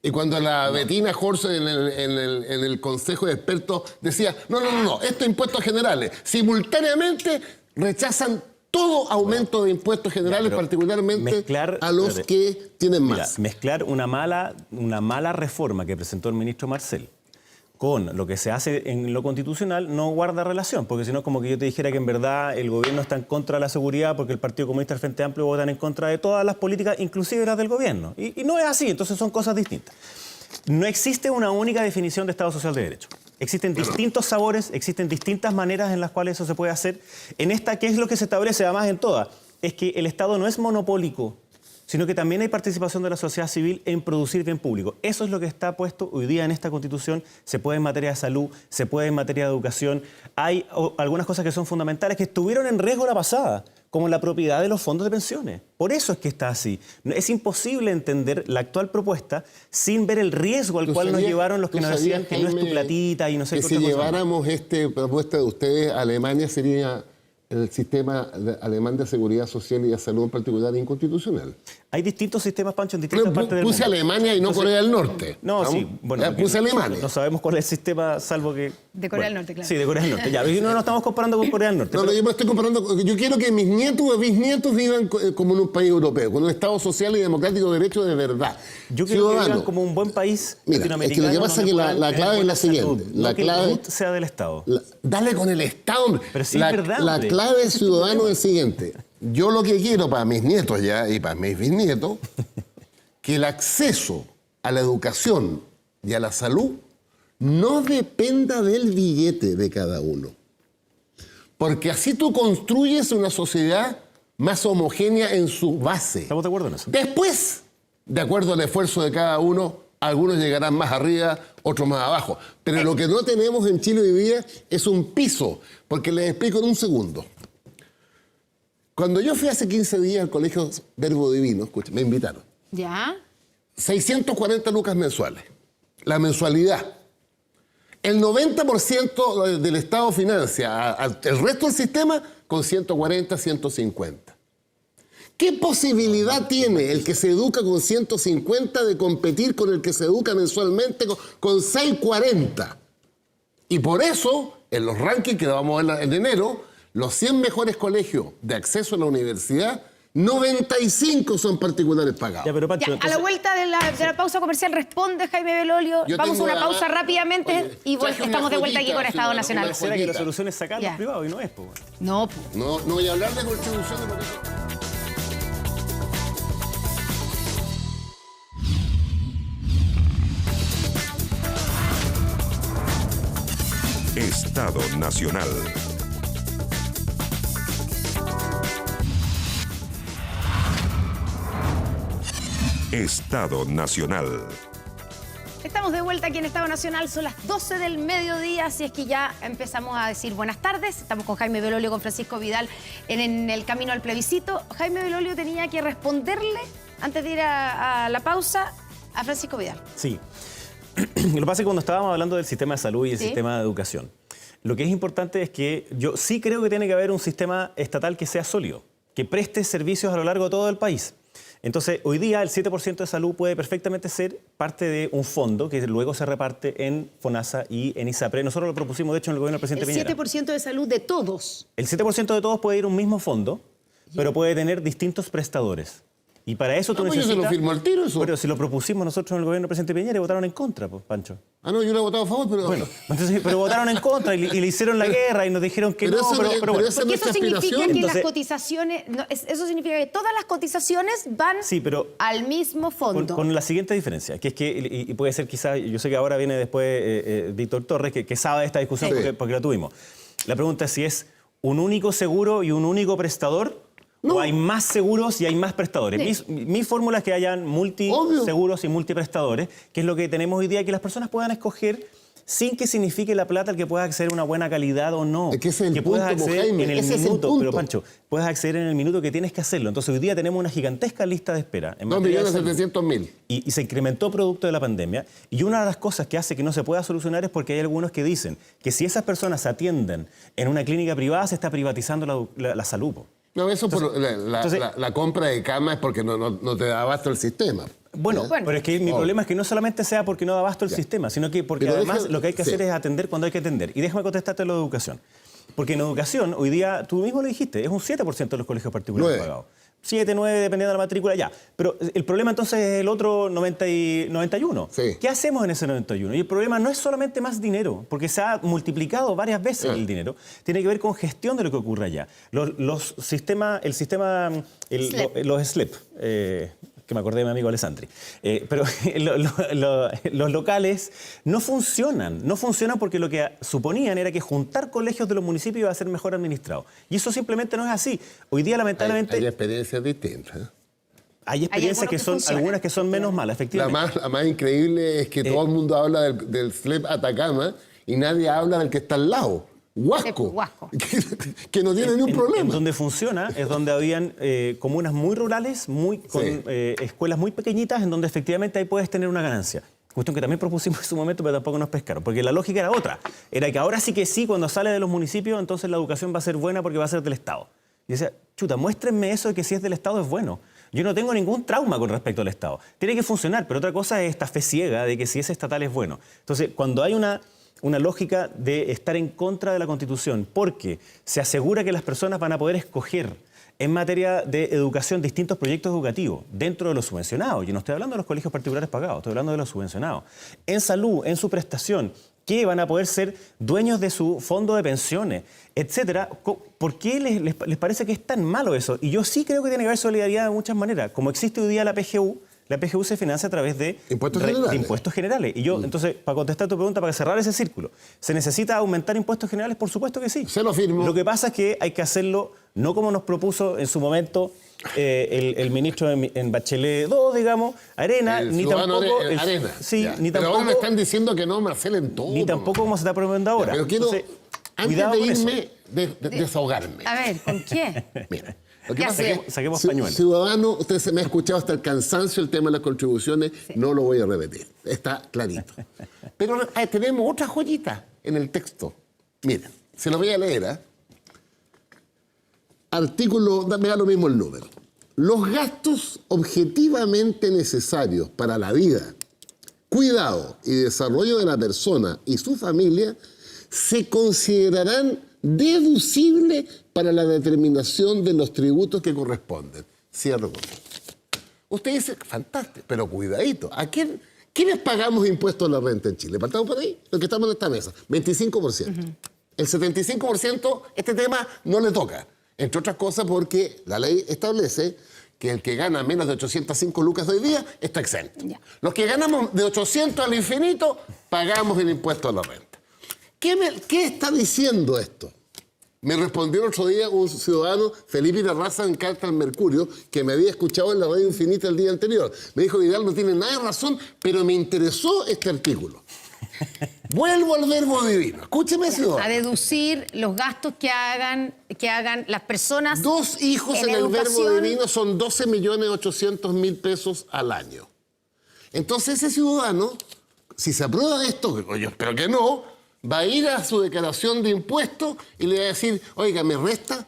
Y cuando la Bettina Horse en el Consejo de Expertos decía, no, estos impuestos generales, simultáneamente rechazan todo aumento de impuestos generales, particularmente a los que tienen más. Mezclar una mala reforma que presentó el ministro Marcel con lo que se hace en lo constitucional no guarda relación, porque si no es como que yo te dijera que en verdad el gobierno está en contra de la seguridad porque el Partido Comunista y el Frente Amplio votan en contra de todas las políticas, inclusive las del gobierno. Y no es así, entonces son cosas distintas. No existe una única definición de Estado Social de Derecho. Existen distintos sabores, existen distintas maneras en las cuales eso se puede hacer. En esta, ¿qué es lo que se establece además en todas? Es que el Estado no es monopólico, sino que también hay participación de la sociedad civil en producir bien público. Eso es lo que está puesto hoy día en esta Constitución. Se puede en materia de salud, se puede en materia de educación. Hay algunas cosas que son fundamentales que estuvieron en riesgo la pasada, como la propiedad de los fondos de pensiones. Por eso es que está así. Es imposible entender la actual propuesta sin ver el riesgo al cual nos llevaron los que nos decían que no es tu platita y no sé qué otra cosa. Si lleváramos esta propuesta de ustedes, Alemania sería el sistema alemán de seguridad social y de salud en particular inconstitucional. Hay distintos sistemas, Pancho, en distintas partes del mundo. Puse Alemania y no Corea del Norte. No, sí. Bueno, puse Alemania. No sabemos cuál es el sistema, salvo que... De Corea del Norte, claro. Sí, de Corea del Norte. Ya, no nos estamos comparando con Corea del Norte. No, yo me estoy comparando... Yo quiero que mis nietos o bisnietos vivan como en un país europeo, con un Estado social y democrático de derecho de verdad. Yo quiero que vivan como un buen país latinoamericano. Es que lo que pasa es que la clave es la siguiente. La clave sea del Estado. Dale con el Estado, hombre. Pero sí, es verdad. La clave ciudadano es el siguiente. Yo lo que quiero para mis nietos ya y para mis bisnietos, que el acceso a la educación y a la salud no dependa del billete de cada uno. Porque así tú construyes una sociedad más homogénea en su base. ¿Estamos de acuerdo en eso? Después, de acuerdo al esfuerzo de cada uno, algunos llegarán más arriba, otros más abajo. Pero lo que no tenemos en Chile hoy día es un piso, porque les explico en un segundo. Cuando yo fui hace 15 días al Colegio Verbo Divino, escucha, me invitaron. ¿Ya? 640 lucas mensuales. La mensualidad. El 90% del Estado financia el resto del sistema con 140, 150. ¿Qué posibilidad tiene el que se educa con 150 de competir con el que se educa mensualmente con 640? Y por eso, en los rankings que vamos a ver en enero, los 100 mejores colegios de acceso a la universidad 95 son particulares pagados. Ya, pero Pancho, Ya, a la vuelta de la pausa comercial responde Jaime Belolio. Yo Vamos a tengo una pausa rápidamente y traje una estamos de vuelta aquí con joyita, Estado una Nacional. pareciera que la joyita. solución es sacar Ya. los privados y no es, pues. No, No voy a hablar de contribuciones porque eso... Estado Nacional. Estado Nacional. estamos de vuelta aquí en Estado Nacional. Son las 12 del mediodía, así es que ya empezamos a decir buenas tardes. Estamos con Jaime Belolio, con Francisco Vidal en el camino al plebiscito. Jaime Belolio tenía que responderle, antes de ir a la pausa, a Francisco Vidal. Sí. Lo que pasa es que cuando estábamos hablando del sistema de salud y el sistema de educación, lo que es importante es que yo sí creo que tiene que haber un sistema estatal que sea sólido, que preste servicios a lo largo de todo el país. Entonces, hoy día el 7% de salud puede perfectamente ser parte de un fondo que luego se reparte en FONASA y en ISAPRE. Nosotros lo propusimos, de hecho, en el gobierno del presidente Piñera. El 7% de salud de todos. El 7% de todos puede ir a un mismo fondo, pero puede tener distintos prestadores. Y para eso tú necesitas... Yo se lo firmo al tiro eso. Pero si lo propusimos nosotros en el gobierno del presidente Piñera y votaron en contra, pues, Pancho. Ah, no, yo lo he votado a favor, pero... Bueno, entonces, pero votaron en contra y le hicieron la guerra y nos dijeron que Pero no, eso- pero pero bueno. esa Porque es eso nuestra significa aspiración. que Entonces- las cotizaciones, eso significa que todas las cotizaciones van Sí, pero al mismo fondo. con la siguiente diferencia, que es que, y puede ser quizá, yo sé que ahora viene después Víctor Torres, que sabe de esta discusión Sí. porque la tuvimos. La pregunta es si es un único seguro y un único prestador, o hay más seguros y hay más prestadores. Sí. Mi fórmula es que hayan multiseguros y multiprestadores, que es lo que tenemos hoy día, que las personas puedan escoger sin que signifique la plata el que pueda acceder a una buena calidad o no. Es que ese es el puedas punto, acceder Jaime, en el ese es el minuto, punto. pero Pancho, puedes acceder en el minuto que tienes que hacerlo. Entonces hoy día tenemos una gigantesca lista de espera. En materia de salud. 2.700.000. Y se incrementó producto de la pandemia. Y una de las cosas que hace que no se pueda solucionar es porque hay algunos que dicen que si esas personas se atienden en una clínica privada, se está privatizando la salud. Po. No, eso por entonces- la compra de cama es porque no te da abasto el sistema. Bueno, pero es que mi problema es que no solamente sea porque no da abasto el sistema, sino que porque Pero además deja- lo que hay que hacer sí. es atender cuando hay que atender. Y déjame contestarte lo de educación. Porque en educación, hoy día, tú mismo lo dijiste, es un 7% de los colegios particulares 9. pagados. 7, 9, dependiendo de la matrícula, ya. Pero el problema entonces es el otro 91. Sí. ¿Qué hacemos en ese 91? Y el problema no es solamente más dinero, porque se ha multiplicado varias veces el dinero. Tiene que ver con gestión de lo que ocurre allá. Los SLEP, que me acordé de mi amigo Alessandri. Pero los locales no funcionan porque lo que suponían era que juntar colegios de los municipios iba a ser mejor administrado. Y eso simplemente no es así. Hoy día, lamentablemente, Hay experiencias distintas. ¿eh? hay experiencias que son, funcionan. algunas que son menos malas, La efectivamente. más increíble es que todo el mundo habla del SLEP Atacama y nadie habla del que está al lado. Huasco. Huasco. Que no tiene ni un En problema. donde funciona es donde habían comunas muy rurales, con escuelas muy pequeñitas, en donde efectivamente ahí puedes tener una ganancia. Cuestión que también propusimos en su momento, pero tampoco nos pescaron. Porque la lógica era otra. Era que ahora sí que sí, cuando sale de los municipios, entonces la educación va a ser buena porque va a ser del Estado. Y decía, chuta, muéstrenme eso de que si es del Estado es bueno. Yo no tengo ningún trauma con respecto al Estado. Tiene que funcionar, pero otra cosa es esta fe ciega de que si es estatal es bueno. Entonces, cuando hay una lógica de estar en contra de la Constitución, porque se asegura que las personas van a poder escoger en materia de educación distintos proyectos educativos dentro de los subvencionados. Yo no estoy hablando de los colegios particulares pagados, estoy hablando de los subvencionados. En salud, en su prestación, que van a poder ser dueños de su fondo de pensiones, etcétera. ¿Por qué les parece que es tan malo eso? Y yo sí creo que tiene que haber solidaridad de muchas maneras. Como existe hoy día la PGU se financia a través de impuestos generales. Y yo, entonces, para contestar tu pregunta, para cerrar ese círculo, ¿se necesita aumentar impuestos generales? Por supuesto que sí. Se lo firmo. Lo que pasa es que hay que hacerlo no como nos propuso en su momento el ministro en Bachelet 2, digamos, Arena, ni tampoco... Arena. Sí, Ya. ni Pero tampoco... ahora me están diciendo que no, Marcel, en todo. Ni tampoco como se está promoviendo ahora. Pero quiero, Entonces, antes cuidado de con eso. irme, desahogarme. A ver, ¿con quién? Mira, lo que Ya pasa sé. es que Saquemos pañuelos. Ciudadano, usted se me ha escuchado hasta el cansancio el tema de las contribuciones, no lo voy a repetir, está clarito. Pero tenemos otra joyita en el texto. Miren, se lo voy a leer, ¿eh? Artículo, me da lo mismo el número. Los gastos objetivamente necesarios para la vida, cuidado y desarrollo de la persona y su familia se considerarán deducibles para la determinación de los tributos que corresponden. Cierro con eso. Usted dice, fantástico, pero cuidadito. ¿Quiénes pagamos impuestos a la renta en Chile? ¿Partamos por ahí? Los que estamos en esta mesa. 25%. El 75%, este tema no le toca. Entre otras cosas porque la ley establece que el que gana menos de 805 lucas de hoy día está exento. Ya. Los que ganamos de 800 al infinito, pagamos el impuesto a la renta. ¿Qué está diciendo esto? Me respondió el otro día un ciudadano, Felipe Terraza, en carta al Mercurio, que me había escuchado en la Radio Infinita el día anterior. Me dijo, Vidal no tiene nada de razón, pero me interesó este artículo. Vuelvo al verbo divino. Escúcheme, ciudadano. A deducir los gastos que hagan las personas. 2 hijos en el verbo divino son 12.800.000 pesos al año. Entonces ese ciudadano, si se aprueba esto, que yo espero que no, va a ir a su declaración de impuestos y le va a decir, oiga, me resta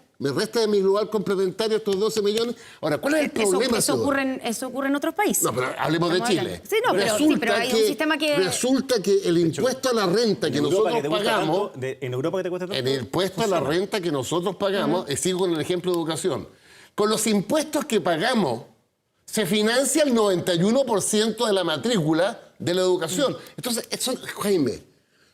de mi lugar complementario estos 12 millones. Ahora, ¿cuál es el problema? Eso ocurre en otros países. No, pero hablemos de Chile. Sí, no, pero hay un sistema que... Resulta que el impuesto a la renta que nosotros pagamos... ¿En Europa que te cuesta tanto? En el impuesto a la renta que nosotros pagamos, sigo con el ejemplo de educación, con los impuestos que pagamos se financia el 91% de la matrícula de la educación. Entonces, Jaime,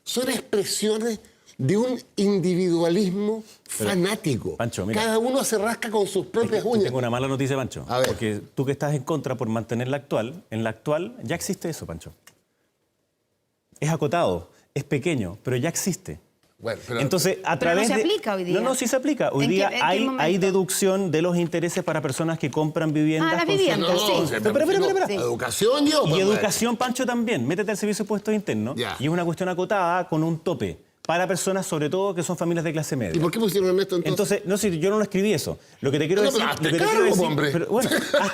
son expresiones de un individualismo fanático. Pancho, mira, cada uno se rasca con sus propias uñas. Tengo una mala noticia, Pancho. A ver. Porque tú que estás en contra por mantener la actual, en la actual ya existe eso, Pancho. Es acotado, es pequeño, pero ya existe. Bueno, pero entonces, a pero través no se aplica hoy día. No, sí se aplica. Hoy día hay deducción de los intereses para personas que compran viviendas. Las viviendas, sí. Espera. Educación yo. Y educación, Pancho, también. Métete al servicio de impuestos internos. Ya. Y es una cuestión acotada con un tope para personas, sobre todo, que son familias de clase media. ¿Y por qué pusieron esto entonces? Entonces, no sé, yo no lo escribí eso. Lo que te quiero decir... Hazte cargo, hombre. Pero, bueno,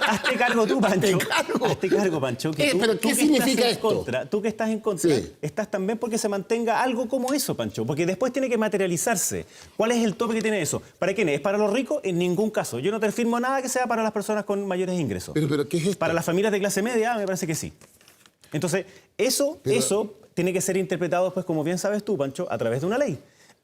hazte cargo tú, Pancho. Hazte cargo, Pancho. ¿Pero qué significa esto? Tú que estás en contra, Sí. estás también porque se mantenga algo como eso, Pancho. Porque después tiene que materializarse. ¿Cuál es el tope que tiene eso? ¿Para quién es? ¿Para los ricos? En ningún caso. Yo no te firmo nada que sea para las personas con mayores ingresos. Pero ¿qué es esto? Para las familias de clase media, me parece que sí. Entonces, eso tiene que ser interpretado después, como bien sabes tú, Pancho, a través de una ley.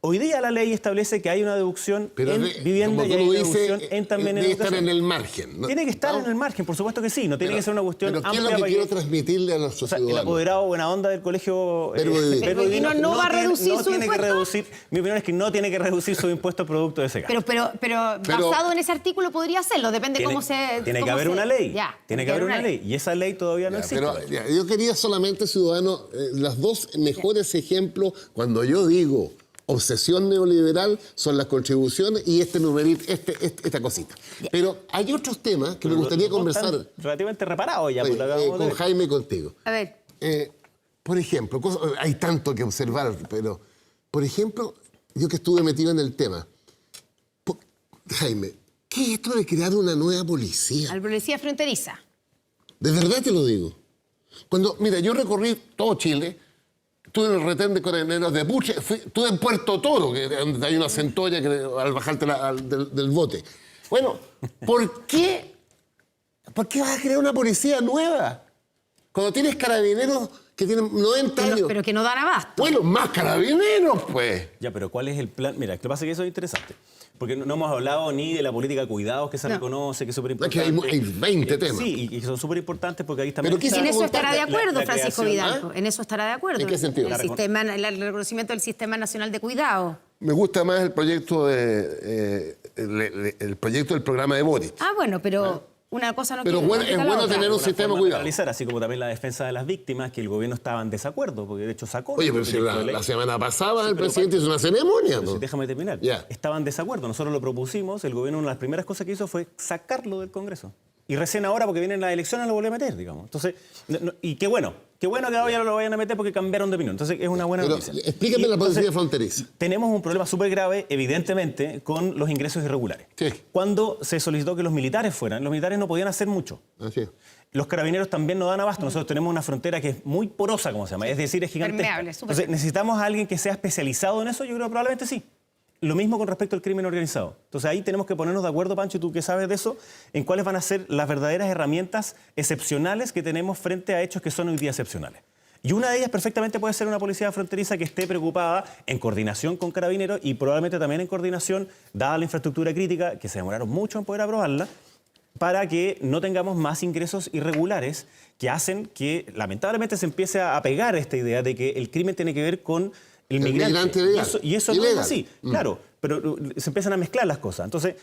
Hoy día la ley establece que hay una deducción en vivienda y hay una deducción también en educación. Estar en el margen, ¿no? Tiene que estar en el margen, por supuesto que sí. No tiene que ser una cuestión pero amplia. ¿qué es lo que quiero transmitirle a nuestros ciudadanos? El apoderado buena onda del colegio Verbo Divino no va a reducir su impuesto. Mi opinión es que no tiene que reducir su impuesto producto de ese gasto. Pero basado en ese artículo podría hacerlo, depende cómo se... Tiene que haber una ley. Ya, tiene que haber una ley. Y esa ley todavía no existe. Pero yo quería solamente, ciudadanos, los 2 mejores ejemplos cuando yo digo obsesión neoliberal son las contribuciones y este numerito, esta cosita. Pero hay otros temas que me gustaría conversar. Relativamente reparados ya. Con Jaime y contigo. A ver. Por ejemplo, hay tanto que observar, pero, por ejemplo, yo que estuve metido en el tema, Jaime, ¿qué es esto de crear una nueva policía? La policía fronteriza. De verdad te lo digo. Mira, yo recorrí todo Chile. Estuve en el retén de Carabineros de Puche, estuve en Puerto Toro, donde hay una centolla al bajarte del bote. Bueno, ¿por qué vas a crear una policía nueva? Cuando tienes carabineros que tienen 90 años. Pero que no dan abasto. Bueno, más carabineros, pues. Ya, pero ¿cuál es el plan? Mira, lo que pasa es que eso es interesante. Porque no hemos hablado ni de la política de cuidados que se reconoce, que es súper importante. Es que hay 20 temas. Sí, y son súper importantes porque ahí también... En eso estará de acuerdo, Francisco Vidal. En eso estará de acuerdo. ¿En qué sentido? El reconocimiento del Sistema Nacional de Cuidado. Me gusta más el proyecto el proyecto del programa de Boric. Bueno, pero... Una cosa no pero es bueno tener un sistema de cuidado. Así como también la defensa de las víctimas, que el gobierno estaba en desacuerdo, porque de hecho sacó... Oye, pero si la semana pasada el presidente hizo una ceremonia. ¿No? Déjame terminar. Estaban en desacuerdo, nosotros lo propusimos, el gobierno una de las primeras cosas que hizo fue sacarlo del Congreso. Y recién ahora, porque vienen las elecciones, lo volvió a meter, digamos. Entonces, y qué bueno que ahora ya lo vayan a meter porque cambiaron de opinión. Entonces, es una buena noticia. Explícame la policía fronteriza. Tenemos un problema súper grave, evidentemente, con los ingresos irregulares. Sí. Cuando se solicitó que los militares fueran, los militares no podían hacer mucho. Así es. Los carabineros también no dan abasto. Nosotros tenemos una frontera que es muy porosa, como se llama. Es decir, es gigantesca. Permeable, Entonces, ¿necesitamos a alguien que sea especializado en eso? Yo creo que probablemente sí. Lo mismo con respecto al crimen organizado. Entonces ahí tenemos que ponernos de acuerdo, Pancho, tú que sabes de eso, en cuáles van a ser las verdaderas herramientas excepcionales que tenemos frente a hechos que son hoy día excepcionales. Y una de ellas perfectamente puede ser una policía fronteriza que esté preocupada en coordinación con carabineros y probablemente también en coordinación, dada la infraestructura crítica, que se demoraron mucho en poder aprobarla, para que no tengamos más ingresos irregulares que hacen que lamentablemente se empiece a pegar esta idea de que el crimen tiene que ver con el migrante. Y eso no es así, claro, pero se empiezan a mezclar las cosas. Entonces,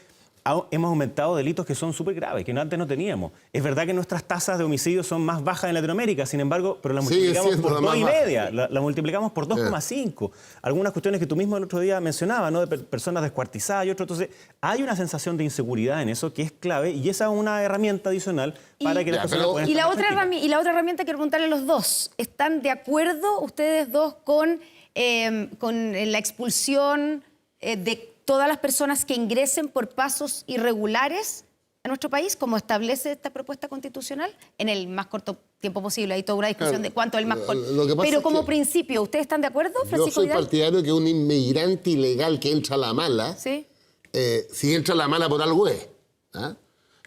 hemos aumentado delitos que son súper graves, que antes no teníamos. Es verdad que nuestras tasas de homicidios son más bajas en Latinoamérica, sin embargo, pero las multiplicamos por 2,5, la multiplicamos por 2,5. Algunas cuestiones que tú mismo el otro día mencionabas, ¿no? De personas descuartizadas y otro. Entonces, hay una sensación de inseguridad en eso que es clave y esa es una herramienta adicional para que las personas puedan estar tranquilas. Y la otra herramienta quiero preguntarle a los dos. ¿Están de acuerdo ustedes dos con la expulsión de todas las personas que ingresen por pasos irregulares a nuestro país, como establece esta propuesta constitucional, en el más corto tiempo posible? Hay toda una discusión de cuánto es el más corto. Pero como principio, ¿ustedes están de acuerdo, Francisco Yo soy Vidal? partidario que un inmigrante ilegal que entra a la mala, ¿Sí? Si entra a la mala por algo es. ¿Ah?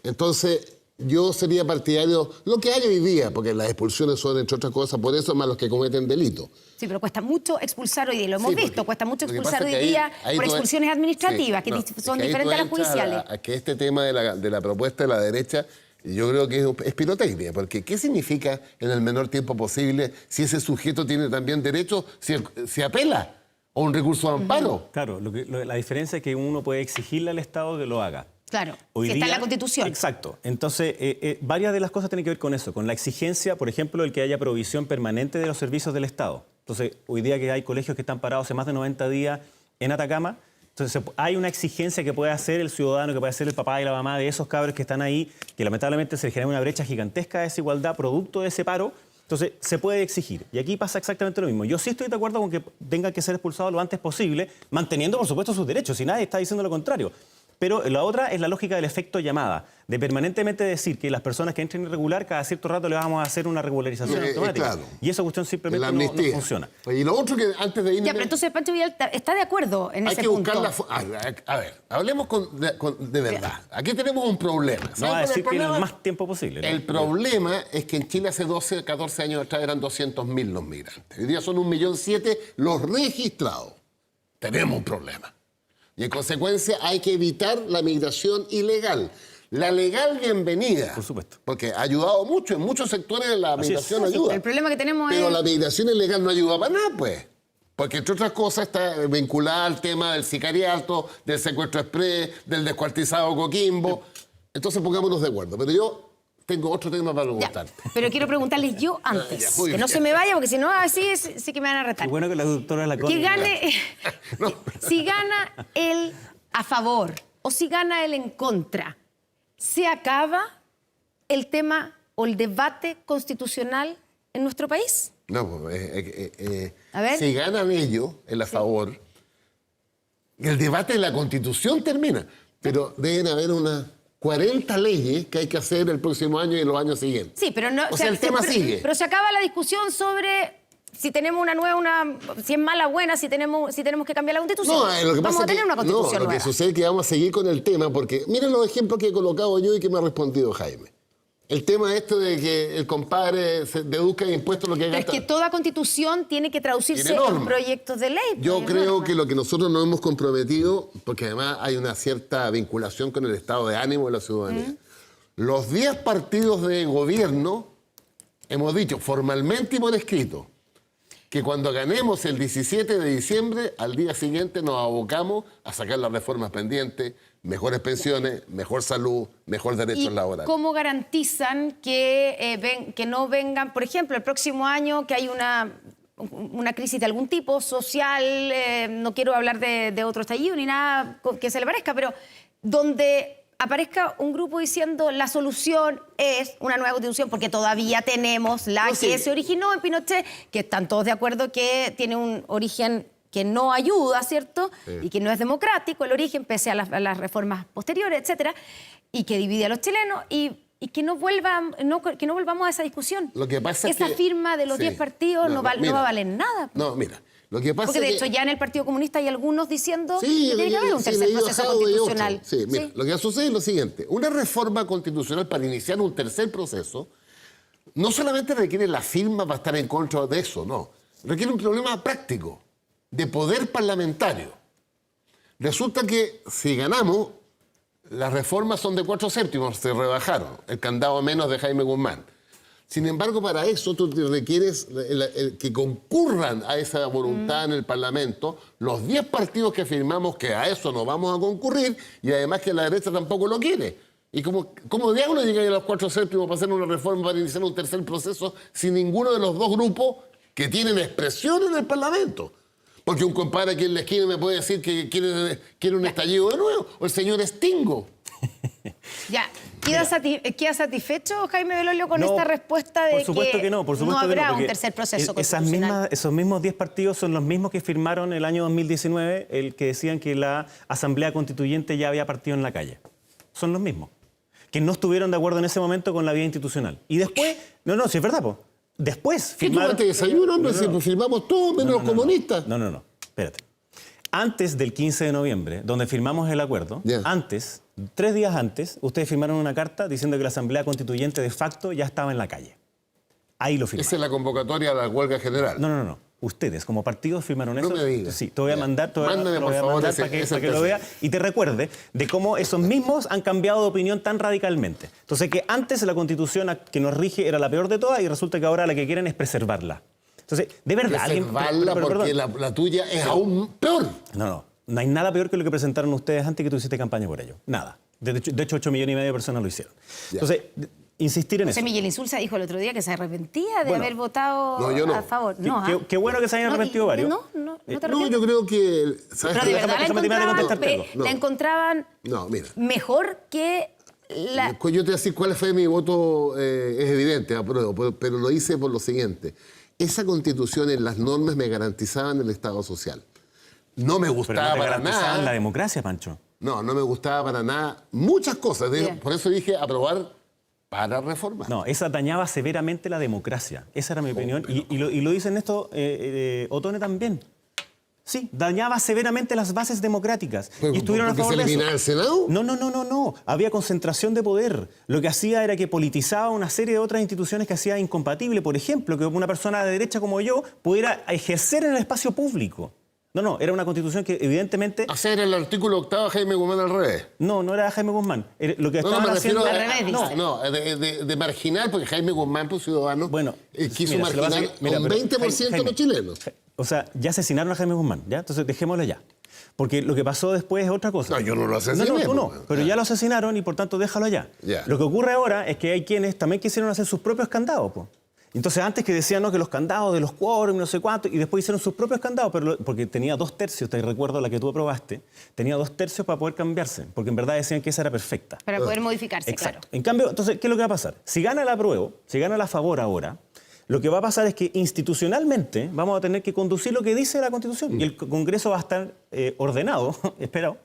Entonces, yo sería partidario, lo que hay hoy día, porque las expulsiones son, entre otras cosas, por eso más los que cometen delitos. Sí, pero cuesta mucho expulsar hoy día, lo hemos visto, cuesta mucho expulsar hoy ahí día por expulsiones administrativas, que son diferentes a las judiciales. Que este tema de la propuesta de la derecha, yo creo que es pirotecnia, porque ¿qué significa en el menor tiempo posible si ese sujeto tiene también derecho, si apela o un recurso de amparo? Claro, la diferencia es que uno puede exigirle al Estado que lo haga. Claro, Hoy está día, en la Constitución. Exacto. Entonces, varias de las cosas tienen que ver con eso, con la exigencia, por ejemplo, el que haya provisión permanente de los servicios del Estado. Entonces, hoy día que hay colegios que están parados hace más de 90 días en Atacama, entonces hay una exigencia que puede hacer el ciudadano, que puede hacer el papá y la mamá de esos cabros que están ahí, que lamentablemente se genera una brecha gigantesca de desigualdad producto de ese paro. Entonces, se puede exigir. Y aquí pasa exactamente lo mismo. Yo sí estoy de acuerdo con que tengan que ser expulsados lo antes posible, manteniendo, por supuesto, sus derechos, y nadie está diciendo lo contrario. Pero la otra es la lógica del efecto llamada, de permanentemente decir que las personas que entren irregular, cada cierto rato le vamos a hacer una regularización automática. Claro. Y esa cuestión simplemente no funciona. Y lo otro que antes de irme... Ya, pero entonces Pancho Vidal está de acuerdo en ese punto. Hay que buscar a ver, hablemos de verdad. Aquí tenemos un problema. No va a decir que en el más tiempo posible, ¿no? El problema es que en Chile hace 12, 14 años atrás eran 200.000 los migrantes. Hoy día son 1.700.000 los registrados. Tenemos un problema. Y en consecuencia hay que evitar la migración ilegal. La legal, bienvenida. Por supuesto. Porque ha ayudado mucho. En muchos sectores la migración ayuda. El problema que tenemos Pero la migración ilegal no ayuda para nada, pues. Porque, entre otras cosas, está vinculada al tema del sicariato, del secuestro exprés, del descuartizado Coquimbo. Entonces, pongámonos de acuerdo. Pero yo tengo otro tema para preguntarte. Pero quiero preguntarles yo antes. Que no se me vaya, porque si no, así sí que me van a retar. Qué bueno que la doctora la que gane... Si gana él a favor o si gana él en contra, ¿se acaba el tema o el debate constitucional en nuestro país? No, si ganan ellos el a favor, el debate de la Constitución termina. Pero deben haber unas 40 leyes que hay que hacer el próximo año y los años siguientes. Sí, pero no... O sea, el tema sigue. Pero se acaba la discusión sobre si tenemos una nueva, si es mala o buena, si tenemos que cambiar la Constitución. No, lo que pasa vamos a tener una Constitución nueva. Lo que sucede es que vamos a seguir con el tema, porque miren los ejemplos que he colocado yo y que me ha respondido Jaime. El tema esto de que el compadre se deduzca de impuestos lo que gasta. Pero es que toda Constitución tiene que traducirse en proyectos de ley. Yo creo que lo que nosotros nos hemos comprometido, porque además hay una cierta vinculación con el estado de ánimo de la ciudadanía. Los 10 partidos de gobierno hemos dicho formalmente y por escrito que cuando ganemos el 17 de diciembre, al día siguiente nos abocamos a sacar las reformas pendientes, mejores pensiones, mejor salud, mejor derechos laborales. ¿Cómo garantizan que no vengan, por ejemplo, el próximo año que hay una crisis de algún tipo, social, no quiero hablar de otro estallido ni nada que se le parezca, pero donde aparezca un grupo diciendo la solución es una nueva Constitución, porque todavía tenemos la que se originó en Pinochet, que están todos de acuerdo que tiene un origen que no ayuda, ¿cierto? Sí. Y que no es democrático el origen, pese a las reformas posteriores, etcétera, y que divide a los chilenos, y que no volvamos a esa discusión. Lo que pasa esa firma de los 10 partidos no va a valer nada. No, mira. Lo que pasa porque de hecho ya en el Partido Comunista hay algunos diciendo que tiene que haber un tercer proceso constitucional. Mira, lo que sucede es lo siguiente. Una reforma constitucional para iniciar un tercer proceso no solamente requiere la firma para estar en contra de eso, no. Requiere un problema práctico de poder parlamentario. Resulta que si ganamos, las reformas son de 4/7, se rebajaron, el candado menos de Jaime Guzmán. Sin embargo, para eso tú te requieres que concurran a esa voluntad en el Parlamento los 10 partidos que firmamos que a eso no vamos a concurrir y además que la derecha tampoco lo quiere. Y ¿cómo diablos llegan a los 4/7 para hacer una reforma, para iniciar un tercer proceso sin ninguno de los dos grupos que tienen expresión en el Parlamento? Porque un compadre aquí en la esquina me puede decir que quiere un estallido de nuevo, o el señor Stingo. Ya, ¿queda satisfecho Jaime Belolio con esta respuesta de que no habrá un tercer proceso constitucional? Esos mismos 10 partidos son los mismos que firmaron el año 2019 el que decían que la Asamblea Constituyente ya había partido en la calle. Son los mismos. Que no estuvieron de acuerdo en ese momento con la vía institucional. Y después, si es verdad, después firmaron... ¿Qué tú desayuno? Pues firmamos todos, menos los comunistas. No, espérate. Antes del 15 de noviembre, donde firmamos el acuerdo, antes, 3 días antes, ustedes firmaron una carta diciendo que la Asamblea Constituyente de facto ya estaba en la calle. Ahí lo firmaron. Esa es la convocatoria a la huelga general. No. Ustedes, como partidos, firmaron eso. No me digas. Sí, te voy a mandar, Mándame, por favor, para que lo vea y te recuerde de cómo esos mismos han cambiado de opinión tan radicalmente. Entonces, que antes la Constitución que nos rige era la peor de todas y resulta que ahora la que quieren es preservarla. Entonces, de verdad... Preservarla porque la tuya es aún peor. No hay nada peor que lo que presentaron ustedes antes que tú hiciste campaña por ello. Nada. De hecho, 8,5 millones de personas lo hicieron. Entonces... insistir en eso. José Miguel Insulza dijo el otro día que se arrepentía de haber votado a favor. Qué bueno que se hayan arrepentido varios. No te arrepientes. Yo creo que... Pero de verdad la encontraban mejor que la... Yo te voy a decir cuál fue mi voto, es evidente, apruebo, pero lo hice por lo siguiente. Esa Constitución en las normas me garantizaban el Estado social. No me gustaba para nada. la democracia, Pancho. No me gustaba para nada muchas cosas. Por eso dije aprobar para reformar. No, esa dañaba severamente la democracia. Esa era mi opinión. Y lo dicen esto Otone también. Sí, dañaba severamente las bases democráticas. ¿Y estuvieron a favor de eso. ¿Se eliminaba el Senado? No. Había concentración de poder. Lo que hacía era que politizaba una serie de otras instituciones que hacía incompatible. Por ejemplo, que una persona de derecha como yo pudiera ejercer en el espacio público. Era una constitución que evidentemente... ¿Hacer el artículo 8 Jaime Guzmán al revés? No era Jaime Guzmán. Lo que estaban haciendo... al revés, de marginal, porque Jaime Guzmán, pues ciudadano, quiso marginar con 20% de los chilenos. O sea, ya asesinaron a Jaime Guzmán, ¿ya? Entonces dejémoslo ya. Porque lo que pasó después es otra cosa. No, yo no lo asesiné. No, tú no. Pero ya lo asesinaron y por tanto déjalo allá. Lo que ocurre ahora es que hay quienes también quisieron hacer sus propios candados, pues. Entonces antes que decían que los candados de los quórum, no sé cuánto, y después hicieron sus propios candados, porque tenía 2/3, te recuerdo la que tú aprobaste, tenía 2/3 para poder cambiarse, porque en verdad decían que esa era perfecta. Para poder modificarse, exacto. Claro. En cambio, entonces, ¿qué es lo que va a pasar? Si gana el apruebo, si gana la favor ahora, lo que va a pasar es que institucionalmente vamos a tener que conducir lo que dice la Constitución, y el Congreso va a estar ordenado, esperado,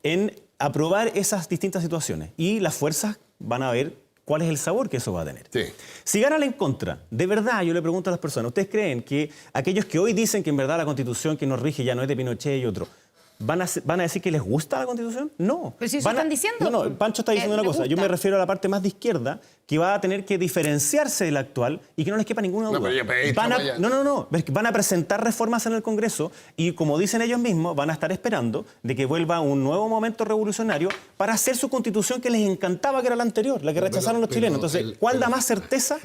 en aprobar esas distintas situaciones, y las fuerzas van a ver cuál es el sabor que eso va a tener. Sí. Si gana la en contra, de verdad, yo le pregunto a las personas, ¿ustedes creen que aquellos que hoy dicen que en verdad la Constitución que nos rige ya no es de Pinochet y otro, ¿van a decir que les gusta la Constitución? No. Pero si eso están diciendo. No, Pancho está diciendo una cosa. Yo me refiero a la parte más de izquierda, que va a tener que diferenciarse de la actual y que no les quepa ninguna duda. Van a presentar reformas en el Congreso y, como dicen ellos mismos, van a estar esperando de que vuelva un nuevo momento revolucionario para hacer su Constitución que les encantaba, que era la anterior, la que rechazaron los chilenos. Entonces, ¿cuál da más certeza?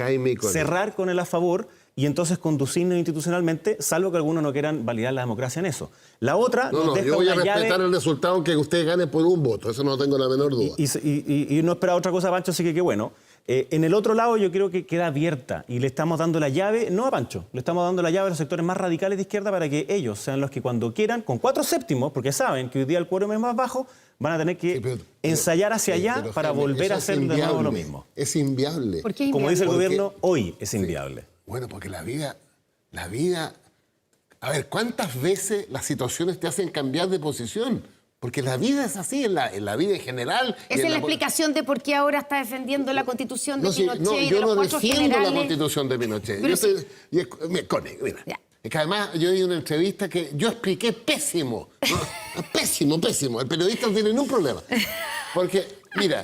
Cerrar con el a favor y entonces conducirnos institucionalmente, salvo que algunos no quieran validar la democracia en eso. La otra... yo voy a respetar el resultado aunque ustedes ganen por un voto, eso no tengo la menor duda. Y no esperaba otra cosa, Pancho, así que qué bueno. En el otro lado yo creo que queda abierta y le estamos dando la llave, no a Pancho, le estamos dando la llave a los sectores más radicales de izquierda para que ellos sean los que cuando quieran, con 4/7, porque saben que hoy día el quórum es más bajo, van a tener que ensayar hacia allá para volver a hacer de nuevo lo mismo. Es inviable. ¿Por qué es inviable? Como dice el gobierno, hoy es inviable. Bueno, porque la vida... A ver, ¿cuántas veces las situaciones te hacen cambiar de posición? Porque la vida es así, en la vida en general. Esa es la explicación de por qué ahora está defendiendo la Constitución de Pinochet y de los 4 generales. Yo no defiendo la Constitución de Pinochet. Mira, es que además yo di una entrevista que yo expliqué pésimo. ¿No? Pésimo. El periodista no tiene ningún problema. Porque, mira...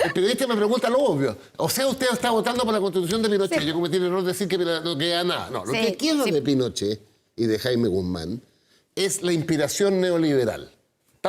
El periodista me pregunta lo obvio. O sea, usted está votando por la Constitución de Pinochet. Yo cometí el error de decir que no queda nada. No, lo que quiero de Pinochet y de Jaime Guzmán es la inspiración neoliberal.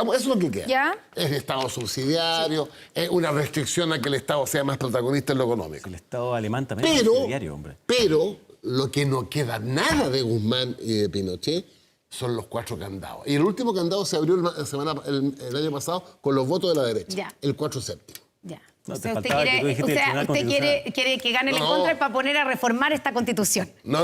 Eso es lo que queda. ¿Ya? Es Estado subsidiario, es una restricción a que el Estado sea más protagonista en lo económico. El Estado alemán también es subsidiario, hombre. Pero lo que no queda nada de Guzmán y de Pinochet son los 4 candados. Y el último candado se abrió el año pasado con los votos de la derecha, Ya. el 4/7. Ya. No, O te sea, usted faltaba que tú dijiste del Tribunal quiere Constitucional. que gane el No. en contra para poner a reformar esta Constitución. No.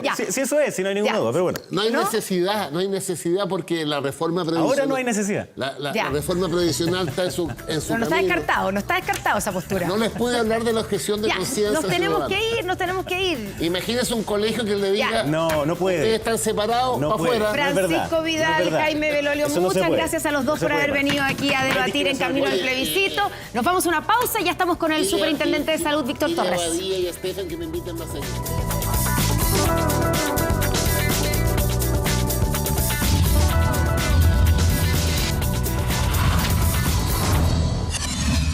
Ya. Sí, eso es, si no hay ninguna Ya. duda, pero bueno. No hay necesidad porque la reforma previsional... Ahora no hay necesidad. La Ya. reforma previsional está en su No está camino. descartado, no está descartado esa postura. No les pude hablar de la objeción de Ya, conciencia nos tenemos ciudadana. que ir. Imagínese un colegio que le diga... Ya. No puede. Ustedes están separados, No para puede. afuera. No es verdad, Francisco Vidal, no es verdad. Jaime Belolio, Eso no se muchas puede. gracias a los dos No se por haber puede. venido aquí a debatir en Camino al Oye, Plebiscito. Nos vamos a una pausa y ya estamos con el superintendente de salud, Víctor Dile a Torres. Badía y a Stephen que me inviten más seguido.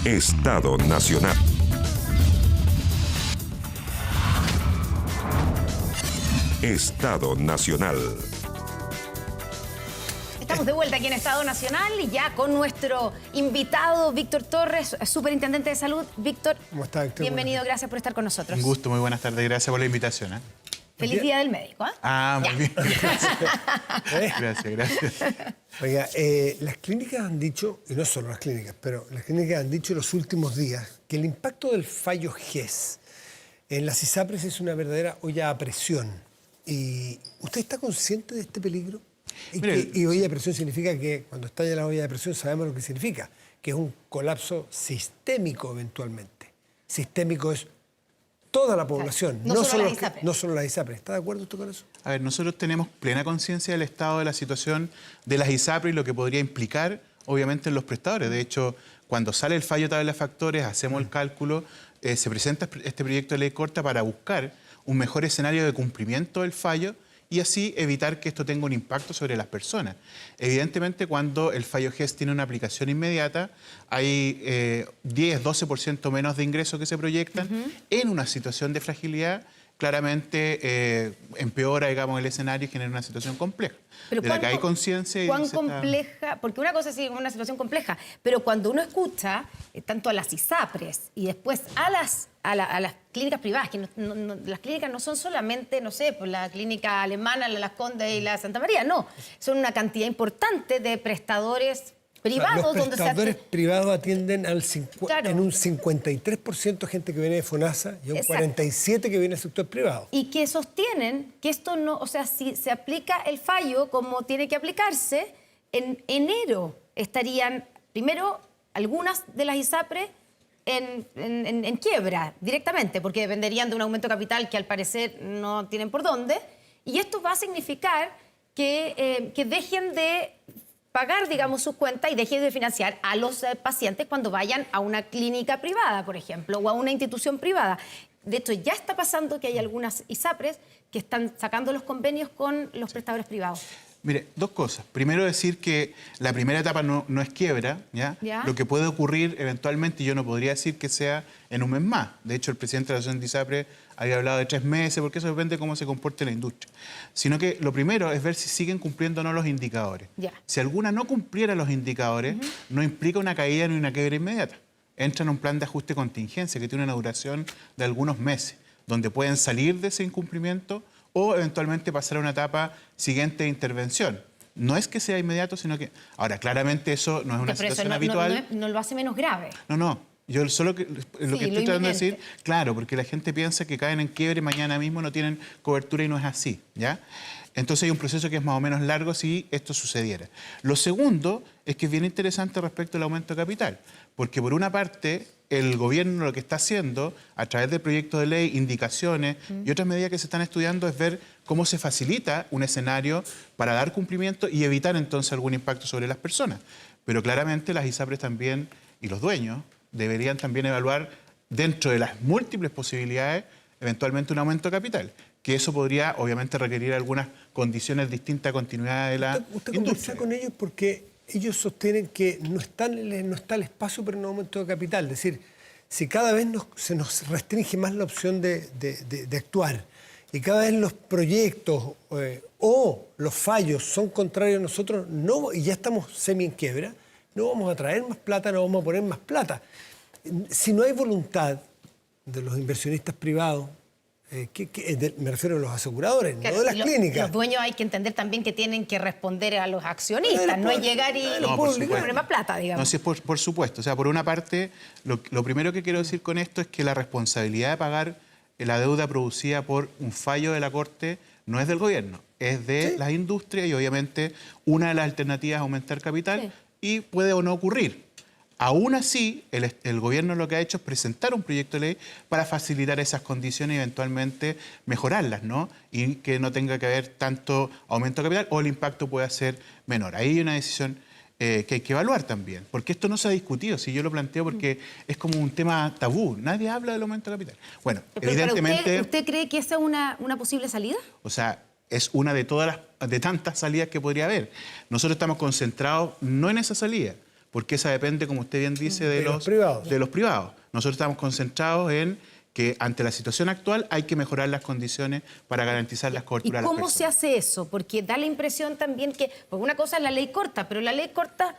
Estado Nacional. Estado Nacional. Estamos de vuelta aquí en Estado Nacional y ya con nuestro invitado, Víctor Torres, superintendente de salud. Víctor, ¿Cómo está, Víctor? bienvenido, gracias por estar con nosotros. Un gusto, muy buenas tardes. Gracias por la invitación. ¿eh? Feliz Día del Médico. ¿Eh? Ah, muy Ya. bien. Gracias. Oiga, las clínicas han dicho, y no solo las clínicas, pero las clínicas han dicho en los últimos días que el impacto del fallo GES en las ISAPRES es una verdadera olla a presión. ¿Y usted está consciente de este peligro? Y olla de presión significa que cuando estalla la olla de presión sabemos lo que significa, que es un colapso sistémico eventualmente. Sistémico es toda la población, No solo las ISAPRES. no solo las ISAPRES. ¿Está de acuerdo usted con eso? A ver, nosotros tenemos plena conciencia del estado de la situación de las ISAPRES y lo que podría implicar, obviamente, en los prestadores. De hecho, cuando sale el fallo de tabla de factores, hacemos el cálculo, se presenta este proyecto de ley corta para buscar un mejor escenario de cumplimiento del fallo y así evitar que esto tenga un impacto sobre las personas. Evidentemente, cuando el fallo GES tiene una aplicación inmediata, hay 10-12% menos de ingresos que se proyectan. En una situación de fragilidad, claramente empeora, digamos, el escenario y genera una situación compleja. Pero de la que hay conciencia. ¿Cuán compleja? Porque una cosa es una situación compleja, pero cuando uno escucha tanto a las ISAPRES y después a las clínicas privadas, que las clínicas no son solamente, no sé, pues la clínica alemana, la Las Condes y la Santa María, no. Son una cantidad importante de prestadores privados. Los donde prestadores se privados atienden Claro. en un 53% gente que viene de FONASA y un Exacto. 47% que viene del sector privado. Y que sostienen que esto no, o sea, si se aplica el fallo como tiene que aplicarse, en enero estarían, primero, algunas de las ISAPRES en quiebra directamente, porque dependerían de un aumento de capital que al parecer no tienen por dónde. Y esto va a significar que dejen de pagar, digamos, sus cuentas y dejen de financiar a los pacientes cuando vayan a una clínica privada, por ejemplo, o a una institución privada. De hecho, ya está pasando que hay algunas ISAPRES que están sacando los convenios con los prestadores privados. Mire, dos cosas. Primero, decir que la primera etapa no es quiebra, ¿ya? Ya. Lo que puede ocurrir eventualmente, yo no podría decir que sea en un mes más. De hecho, el presidente de la Asociación de ISAPRES había hablado de 3 meses, porque eso depende de cómo se comporte la industria. Sino que lo primero es ver si siguen cumpliendo o no los indicadores. Ya. Si alguna no cumpliera los indicadores, no implica una caída ni una quiebra inmediata. Entra en un plan de ajuste contingencia que tiene una duración de algunos meses, donde pueden salir de ese incumplimiento o eventualmente pasar a una etapa siguiente de intervención. No es que sea inmediato, sino que... Ahora, claramente eso no es una Pero eso situación no habitual. no lo hace menos grave. No. Yo solo lo que estoy tratando de inminente. decir, claro, porque la gente piensa que caen en quiebre y mañana mismo no tienen cobertura y no es así, ¿ya? Entonces hay un proceso que es más o menos largo si esto sucediera. Lo segundo es que es bien interesante respecto al aumento de capital, porque por una parte el gobierno lo que está haciendo a través del proyecto de ley, indicaciones y otras medidas que se están estudiando es ver cómo se facilita un escenario para dar cumplimiento y evitar entonces algún impacto sobre las personas. Pero claramente las ISAPRES también y los dueños deberían también evaluar dentro de las múltiples posibilidades eventualmente un aumento de capital, que eso podría obviamente requerir algunas condiciones distintas a continuidad de la Usted industria. conversa con ellos porque ellos sostienen que no está el espacio para un aumento de capital. Es decir, si cada vez se nos restringe más la opción de actuar y cada vez los proyectos o los fallos son contrarios a nosotros, no, y ya estamos semi en quiebra, no vamos a traer más plata, no vamos a poner más plata. Si no hay voluntad de los inversionistas privados, me refiero a los aseguradores, claro, no de las clínicas. Los dueños hay que entender también que tienen que responder a los accionistas, no es llegar y poner más plata, digamos. No, sí, por supuesto. O sea, por una parte, lo primero que quiero decir con esto es que la responsabilidad de pagar la deuda producida por un fallo de la Corte no es del gobierno, es de las industrias y obviamente una de las alternativas es aumentar capital y puede o no ocurrir. Aún así, el gobierno lo que ha hecho es presentar un proyecto de ley para facilitar esas condiciones y eventualmente mejorarlas, ¿no? Y que no tenga que haber tanto aumento de capital o el impacto pueda ser menor. Ahí hay una decisión que hay que evaluar también, porque esto no se ha discutido. Si yo lo planteo porque es como un tema tabú, nadie habla del aumento de capital. Bueno, pero evidentemente... ¿Usted cree que esa es una posible salida? O sea, es una de tantas salidas que podría haber. Nosotros estamos concentrados no en esa salida, porque esa depende, como usted bien dice, de los privados. Nosotros estamos concentrados en que ante la situación actual hay que mejorar las condiciones para garantizar las coberturas a las personas. ¿Y cómo se hace eso? Porque da la impresión también que, porque una cosa es la ley corta, pero la ley corta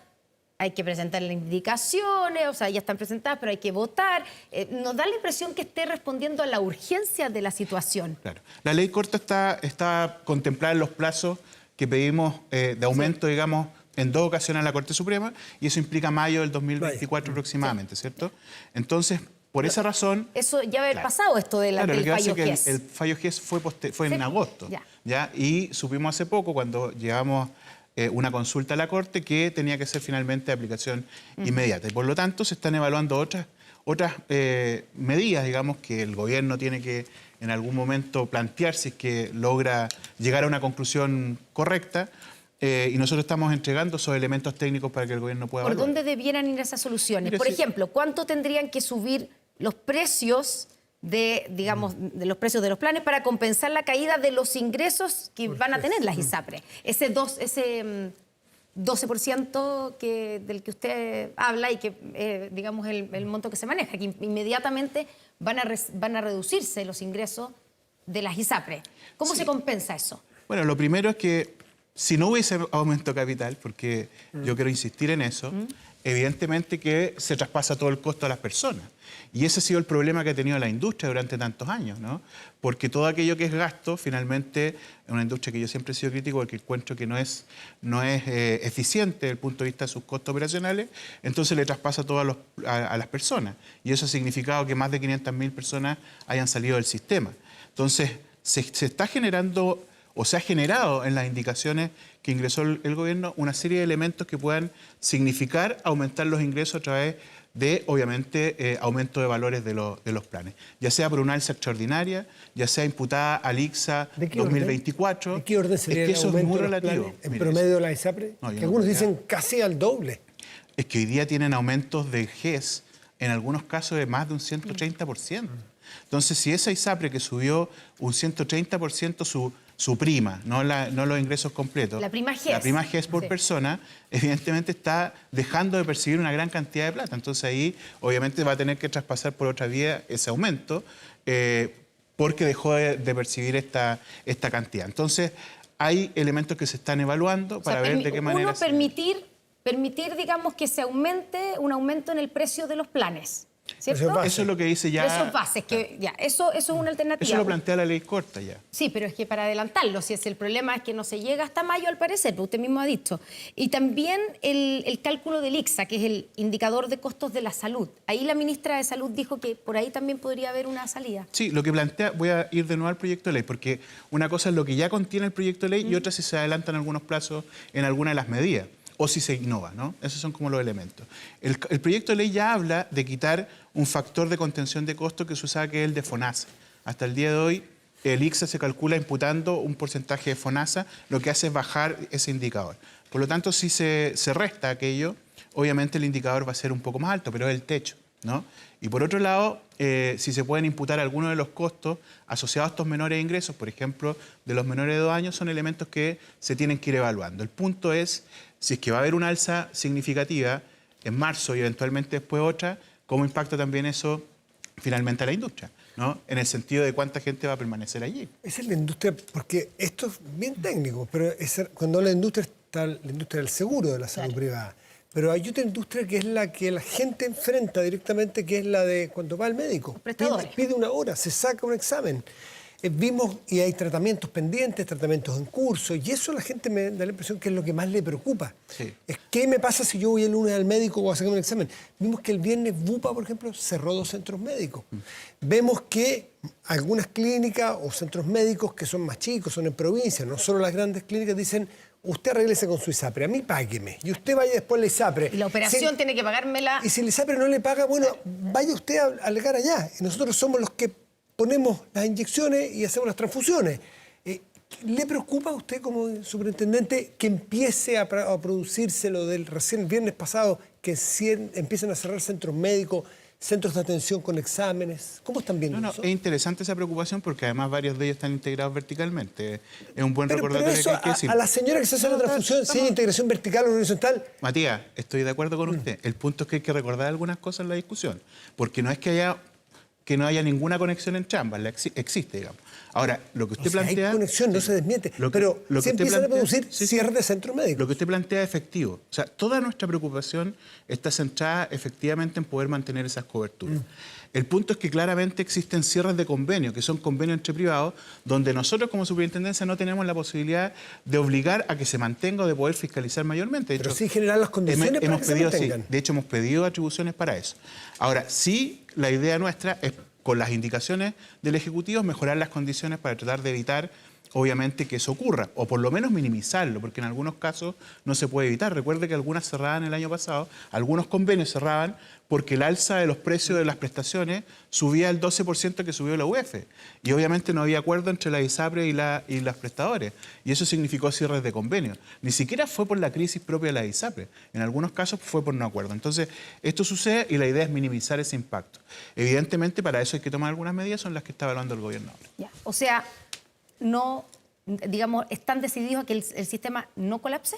hay que presentar las indicaciones, o sea, ya están presentadas, pero hay que votar. Nos da la impresión que esté respondiendo a la urgencia de la situación. Claro. La ley corta está contemplada en los plazos que pedimos de aumento, digamos, en 2 ocasiones a la Corte Suprema, y eso implica mayo del 2024 aproximadamente, ¿cierto? Entonces, por esa razón... Eso ya haber pasado esto del fallo GES. El fallo GES fue en agosto, ¿ya? Y supimos hace poco, cuando llevamos una consulta a la Corte, que tenía que ser finalmente de aplicación inmediata. Y por lo tanto, se están evaluando otras medidas, digamos, que el gobierno tiene que en algún momento plantear si es que logra llegar a una conclusión correcta. Y nosotros estamos entregando esos elementos técnicos para que el gobierno pueda evaluar. ¿Por dónde debieran ir esas soluciones? Por ejemplo, ¿cuánto tendrían que subir los precios de los precios de los planes para compensar la caída de los ingresos que van a tener las ISAPRES? Ese 12% del que usted habla y que, digamos, el monto que se maneja, que inmediatamente van a reducirse los ingresos de las ISAPRES. ¿Cómo se compensa eso? Bueno, lo primero es que si no hubiese aumento de capital, porque yo quiero insistir en eso, evidentemente que se traspasa todo el costo a las personas. Y ese ha sido el problema que ha tenido la industria durante tantos años, ¿no? Porque todo aquello que es gasto, finalmente, es una industria que yo siempre he sido crítico porque encuentro que no es eficiente desde el punto de vista de sus costos operacionales, entonces le traspasa todo a las personas. Y eso ha significado que más de 500.000 personas hayan salido del sistema. Entonces, se está generando... o se ha generado en las indicaciones que ingresó el gobierno una serie de elementos que puedan significar aumentar los ingresos a través de, obviamente, aumento de valores de los planes. Ya sea por una alza extraordinaria, ya sea imputada al ICSA 2024. ¿De qué orden sería el aumento de los planes en promedio de la ISAPRE? Que algunos dicen casi al doble. Es que hoy día tienen aumentos de GES, en algunos casos de más de un 130%. Entonces, si esa ISAPRE que subió un 130% su prima, no los ingresos completos. La prima GES. La prima GES por persona, evidentemente está dejando de percibir una gran cantidad de plata. Entonces ahí, obviamente, va a tener que traspasar por otra vía ese aumento porque dejó de percibir esta cantidad. Entonces, hay elementos que se están evaluando para ver de qué manera... Permitir, digamos, que se aumente un aumento en el precio de los planes. ¿Cierto? Eso es lo que dice ya... Esos bases, eso es una alternativa. Eso lo plantea la ley corta ya. Sí, pero es que para adelantarlo, si es el problema es que no se llega hasta mayo al parecer, pero usted mismo ha dicho. Y también el cálculo del ICSA, que es el indicador de costos de la salud. Ahí la ministra de Salud dijo que por ahí también podría haber una salida. Sí, lo que plantea, voy a ir de nuevo al proyecto de ley, porque una cosa es lo que ya contiene el proyecto de ley y otra si se adelantan algunos plazos en alguna de las medidas. O si se innova, ¿no? Esos son como los elementos. El proyecto de ley ya habla de quitar un factor de contención de costos que se usaba, que es el de FONASA. Hasta el día de hoy, el ICSA se calcula imputando un porcentaje de FONASA, lo que hace es bajar ese indicador. Por lo tanto, si se resta aquello, obviamente el indicador va a ser un poco más alto, pero es el techo, ¿no? Y por otro lado, si se pueden imputar algunos de los costos asociados a estos menores ingresos, por ejemplo, de los menores de 2 años, son elementos que se tienen que ir evaluando. El punto es, si es que va a haber una alza significativa en marzo y eventualmente después otra, ¿cómo impacta también eso finalmente a la industria? ¿no? En el sentido de cuánta gente va a permanecer allí. Esa es la industria, porque esto es bien técnico, pero cuando habla de industria está la industria del seguro de la salud privada. Pero hay otra industria que es la que la gente enfrenta directamente, que es la de cuando va al médico. Pide una hora, se saca un examen. Vimos, y hay tratamientos pendientes, tratamientos en curso, y eso a la gente me da la impresión que es lo que más le preocupa. Sí. Es qué me pasa si yo voy el lunes al médico o a sacar un examen. Vimos que el viernes Bupa, por ejemplo, cerró 2 centros médicos. Vemos que algunas clínicas o centros médicos que son más chicos, son en provincia, no solo las grandes clínicas, dicen: usted arréglese con su ISAPRE, a mí págueme. Y usted vaya después a la ISAPRE. Y la operación tiene que pagármela. Y si la ISAPRE no le paga, bueno, vaya usted a alegar allá. Y nosotros somos los que ponemos las inyecciones y hacemos las transfusiones. ¿Le preocupa a usted como superintendente que empiece a producirse lo del recién el viernes pasado, que empiecen a cerrar centros médicos, centros de atención con exámenes? ¿Cómo están viendo eso? Es interesante esa preocupación porque además varios de ellos están integrados verticalmente. Es un buen recordatorio eso, que hay que decir. A la señora que se hace la transfusión, si hay integración vertical o horizontal. Matías, estoy de acuerdo con usted. El punto es que hay que recordar algunas cosas en la discusión, porque no es que no haya ninguna conexión entre ambas, existe, digamos. Ahora, lo que usted plantea... Hay conexión, no se desmiente, pero se empiezan a producir cierres de centros médicos. Lo que usted plantea es efectivo. O sea, toda nuestra preocupación está centrada efectivamente en poder mantener esas coberturas. El punto es que claramente existen cierres de convenio, que son convenios entre privados, donde nosotros como superintendencia no tenemos la posibilidad de obligar a que se mantenga o de poder fiscalizar mayormente. Pero sí generar las condiciones para que se mantengan. De hecho, hemos pedido atribuciones para eso. Ahora, sí, la idea nuestra es, con las indicaciones del Ejecutivo, mejorar las condiciones para tratar de evitar, obviamente, que eso ocurra, o por lo menos minimizarlo, porque en algunos casos no se puede evitar. Recuerde que algunas cerraban el año pasado, algunos convenios cerraban porque el alza de los precios de las prestaciones subía el 12% que subió la UEF. Y obviamente no había acuerdo entre la ISAPRE y los prestadores. Y eso significó cierres de convenios. Ni siquiera fue por la crisis propia de la ISAPRE. En algunos casos fue por no acuerdo. Entonces, esto sucede y la idea es minimizar ese impacto. Evidentemente, para eso hay que tomar algunas medidas, son las que está evaluando el gobierno ahora. Ya. O sea, no, digamos, ¿están decididos a que el sistema no colapse?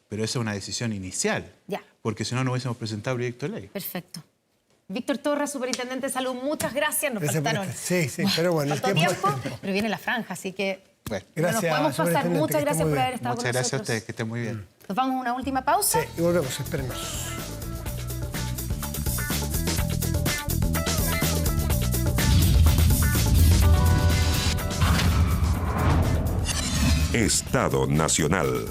Pero esa es una decisión inicial. Ya. Porque si no, no hubiésemos presentado el proyecto de ley. Perfecto. Víctor Torres, superintendente de salud, muchas gracias. Nos faltaron. Sí, pero bueno. Faltó tiempo, pero viene la franja, así que bueno, nos podemos pasar. Muchas gracias por haber estado con nosotros. Muchas gracias a ustedes, que estén muy bien. Nos vamos a una última pausa. Sí, y volvemos, espérenos. Estado Nacional.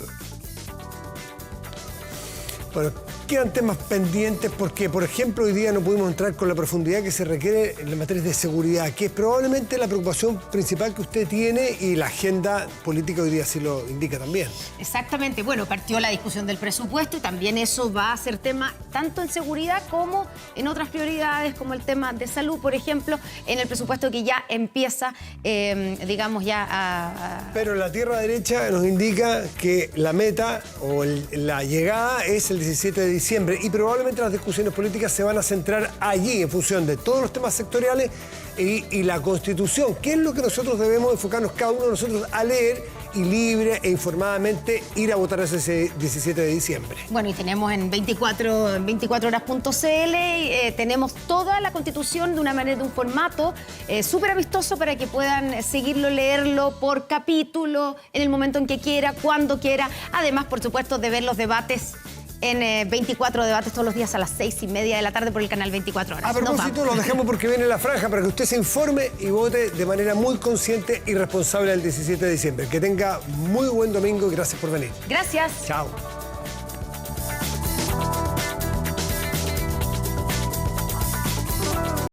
Bueno, quedan temas pendientes porque, por ejemplo, hoy día no pudimos entrar con la profundidad que se requiere en las materias de seguridad, que es probablemente la preocupación principal que usted tiene, y la agenda política hoy día sí lo indica también. Exactamente. Bueno, partió la discusión del presupuesto y también eso va a ser tema tanto en seguridad como en otras prioridades, como el tema de salud, por ejemplo, en el presupuesto que ya empieza, digamos, ya a... Pero la tierra derecha nos indica que la meta o la llegada es el 17 de diciembre y probablemente las discusiones políticas se van a centrar allí en función de todos los temas sectoriales y la Constitución, que es lo que nosotros debemos enfocarnos cada uno de nosotros a leer y libre e informadamente ir a votar ese 17 de diciembre. Bueno, y tenemos en 24horas.cl tenemos toda la Constitución de una manera, de un formato súper amistoso para que puedan seguirlo, leerlo por capítulo, en el momento en que quiera, cuando quiera. Además, por supuesto, de ver los debates en 24 debates todos los días a las 6:30 de la tarde por el canal 24 Horas. A propósito, lo dejamos porque viene la franja para que usted se informe y vote de manera muy consciente y responsable el 17 de diciembre. Que tenga muy buen domingo y gracias por venir. Gracias. Chao.